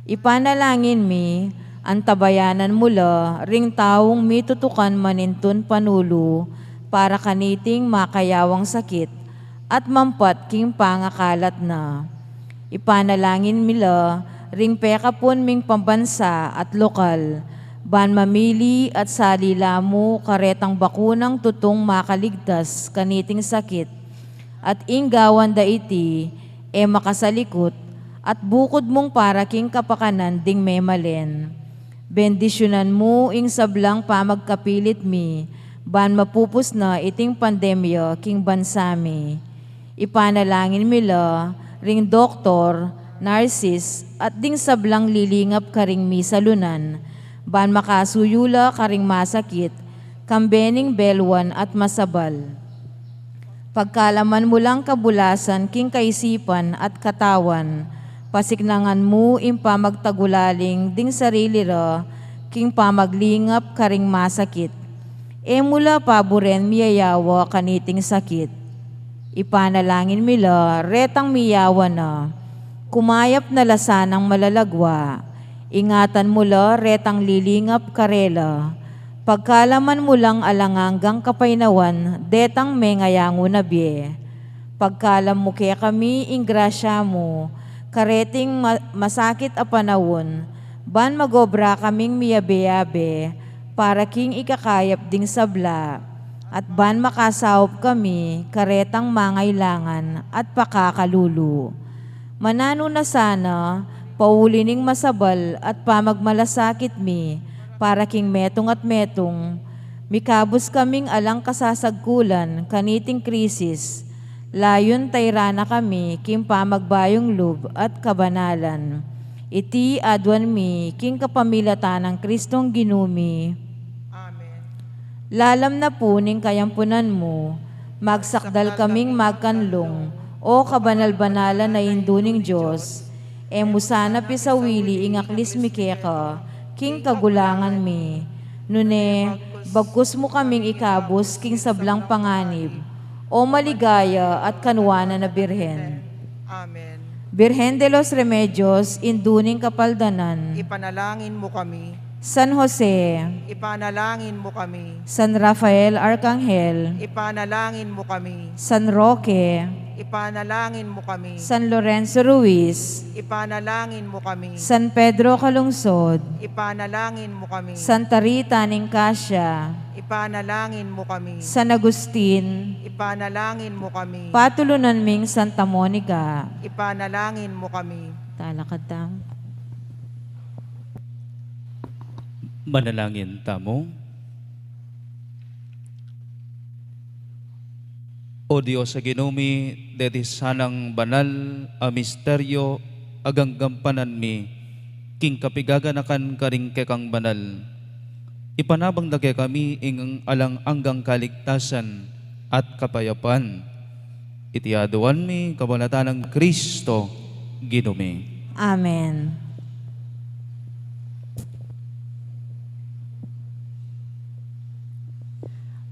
Ipanalangin mi, antabayanan mula, ring taong mitutukan manintun panulo, para kaniting makayawang sakit, at mampat king pangakalat na. Ipanalangin mila, ring pekapon ming pambansa at lokal, ban mamili at salila mo karetang bakunang tutong makaligtas kaniting sakit, at inggawan daiti, makasalikot, at bukod mong para king kapakanan ding memalen. Bendisyonan mo ing sablang pamagkapilit mi, ban mapupus na iting pandemya king bansami. Ipanalangin mila, ring doktor, narsis, at ding sablang lilingap karing mi salunan, ban makasuyula karing masakit, kambening belwan at masabal. Pagkalaman mo lang kabulasan king kaisipan at katawan, pasiknangan mo ing pamagtagulaling ding sarili ra, king pamaglingap karing masakit. Mula paboren miyayawa kaniting sakit. Ipanalangin mila, retang miyawa na, kumayap na lasanang malalagwa, ingatan mula retang lilingap karela, pagkalaman mo lang alanganggang kapainawan, detang mengayango na biye. Pagkalam mo kaya kami ing grasya mo, kareting masakit a panawon, ban magobra kaming miyabe-yabe, para king ikakayap ding sabla, at ban makasawop kami, karetang mangailangan at pakakalulu. Manano na sana, paulining masabal at pamagmalasakit mi, para king metong at metong, mikabos kaming alang kasasagkulan, kaniting krisis, layon tayrana kami, king pamagbayong loob at kabanalan. Iti adwan mi, king kapamilatan ng Kristong ginumi. Amen. Lalam na po ning kayampunan mo, magsakdal kaming magkanlong, o kabanal-banalan na induning Diyos, musana pisawili ingaklis mi keka, king kagulangan mi. Nune, bagkus mo kaming ikabos king sablang panganib, o maligaya at kanwana na Birhen. Amen. Birhen de los Remedios, induning kapaldanan, Ipanalangin mo kami. San Jose, Ipanalangin mo kami. San Rafael Arcangel, Ipanalangin mo kami. San Roque, Ipanalangin mo kami. San Lorenzo Ruiz, Ipanalangin mo kami. San Pedro Calungsod, Ipanalangin mo kami. Santa Rita Nicasia, Ipanalangin mo kami. San Agustin, Ipanalangin mo kami. Patulunan ming Santa Monica. Ipanalangin mo kami. Talakad tam. Manalangin tamo. O Diyos sa ginumi, deti sanang banal a misteryo agang gampanan mi, king kapigaganakan karing kekang banal. Ipanabang na kay kami ing alang anggang kaligtasan at kapayapan. Itiaduan mi kabanatan ng Kristo, Ginumi. Amen.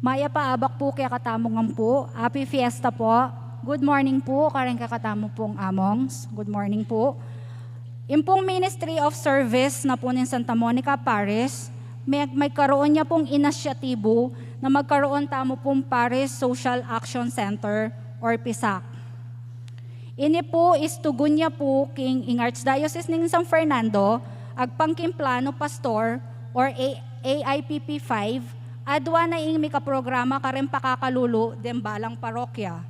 Maya paabak po kaya katamongan po. Happy Fiesta po. Good morning po, kareng kakatamo pong amongs. Good morning po. Impong Ministry of Service na po ng Santa Monica Parish, may karoon niya pong inisyatibo na magkaroon tamo pong Parish Social Action Center or PISAC. Ini po istugon niya po king ing Archdiocese ng San Fernando, agpangkimplano pastor or AIPP 5, adwa na ing mika programa kareng pakakalulu dembalang parokya.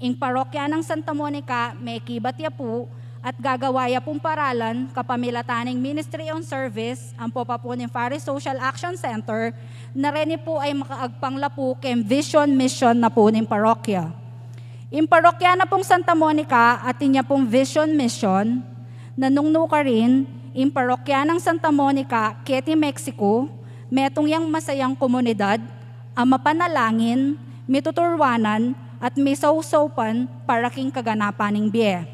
Ing parokya ng Santa Monica may kibatya po at gagawaya pong paralan kapamilataning Ministry on Service ang po ng Parish Social Action Center na rin po ay makaagpangla po kem vision mission na po ng parokya. Yung parokya na pong Santa Monica at inya pong vision mission na nungnuka rin yung parokya ng Santa Monica, Keti, Mexico, metong yang masayang komunidad, ang mapanalangin, mituturwanan at misawsawan para king kaganapan ng biye.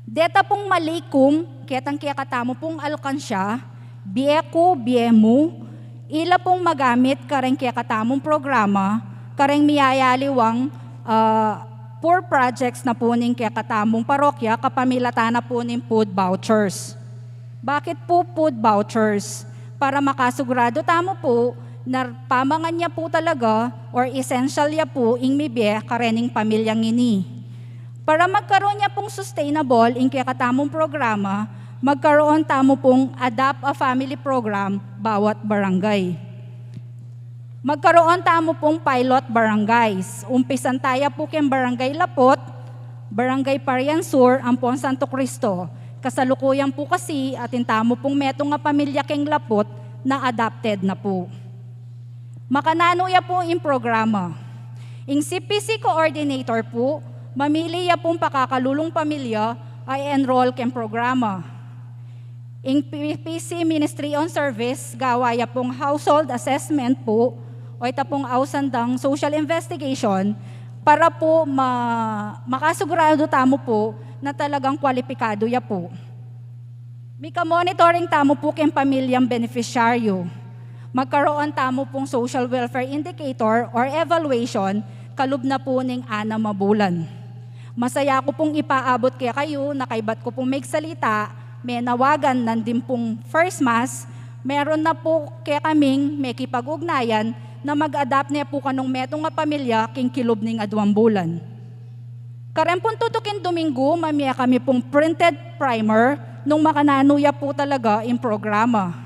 Deta pong malikum, ketang kaya katamo pong alkansya, bieko, biemu, ila pong magamit kareng kaya katamong programa, kareng miyayaliwang poor projects na po ning kaya katamong parokya, kapamilata na po ning food vouchers. Bakit po food vouchers? Para makasugurado tamo po na pamangan niya po talaga or essential niya po ing mibiye karening pamilyang ini. Para magkaroon niya pong sustainable in kaya katamong programa, magkaroon tamo pong Adopt a Family Program bawat barangay. Magkaroon tamo pong pilot barangays. Umpisan tayo po kem Barangay Lapot, Barangay Pariansur, Ampon Santo Cristo. Kasalukuyan po kasi atin tamo pong metong nga pamilya keng Lapot na adopted na po. Makananoya po in programa. Ing CPC coordinator po, mamili ya pong pakakalulong pamilya ay enroll kem programa. Ing PPC Ministry on Service, gawaya pong household assessment po, o ita pong ausandang social investigation para po makasugurado tamo po na talagang kwalipikado ya po. Mika monitoring tamo po kem pamilyang beneficiaryo. Magkaroon tamo pong social welfare indicator or evaluation kalub na po ning 6 mabulan. Masaya ko pong ipaabot kaya kayo, nakaibat ko pong may salita, may nawagan nandin pong first mass, meron na po kaya kaming may kipag-ugnayan na mag-adapt niya po kanong metong nga pamilya king kilob ning 2 bulan. Karempon tutukin Domingo, mamiya kami pong printed primer nung makananuya po talaga in programa.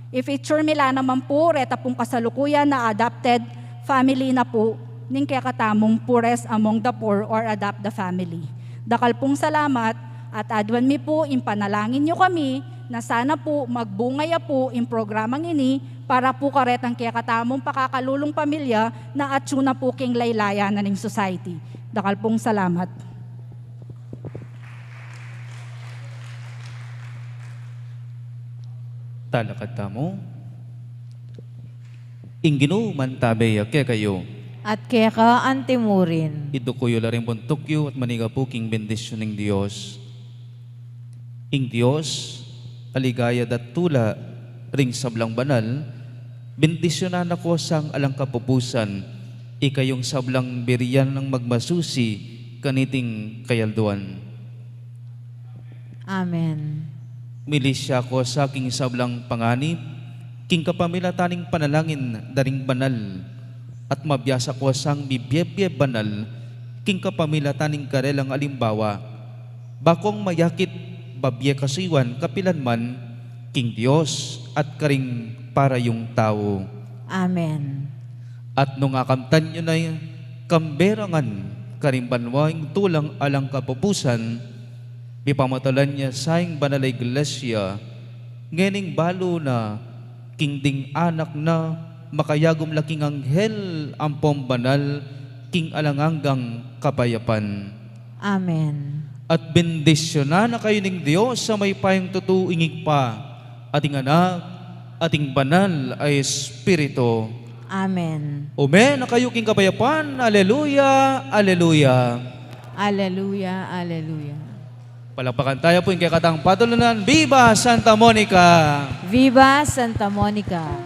I-feature nila naman po, reta pong kasalukuyan na adopted family na po ning kaya katamong Poorest Among the Poor or Adopt the Family. Dakal pong salamat at adwan mi po, impanalangin nyo kami na sana po magbungaya po in programang ini para po karetang kaya katamong pakakalulong pamilya na atsu na po king laylaya na ning society. Dakal pong salamat. Talakad tamo. Ingino mantabeya kaya kayo. At kaya ka antimurin. Ito kuyo la rin Tokyo at maniga po king bendisyon ng Diyos. Ing Diyos, aligaya dat tula ring sablang banal, bendisyonan ako sang alang kapupusan, ikayong sablang biriyan ng magmasusi kaniting kayalduan. Amen. Milisya ko sa aking sablang panganib, king kapamilataning panalangin daring banal, at mabiyasa ko sang bibiyebye banal, king kapamilataning karelang alimbawa, bakong mayakit babye kasiwan kapilanman, king Diyos at karing para yung tao. Amen. At nung akamtan nyo na kamberangan karimbanwaing tulang alang kapupusan, bipamatalan niya saing banal iglesia, ngening balo na king ding anak na makayagom laking anghel ampom banal king alanganggang kapayapan. Amen. At bendisyonan na kayo ng Diyos sa may payong tutuingig pa, ating anak, ating banal ay Espiritu. Amen. Amen. Na kayo king kapayapan. Aleluya, aleluya. Aleluya, aleluya. Palakpakan tayo po yung kay katang patulunan. Viva Santa Monica! Viva Santa Monica!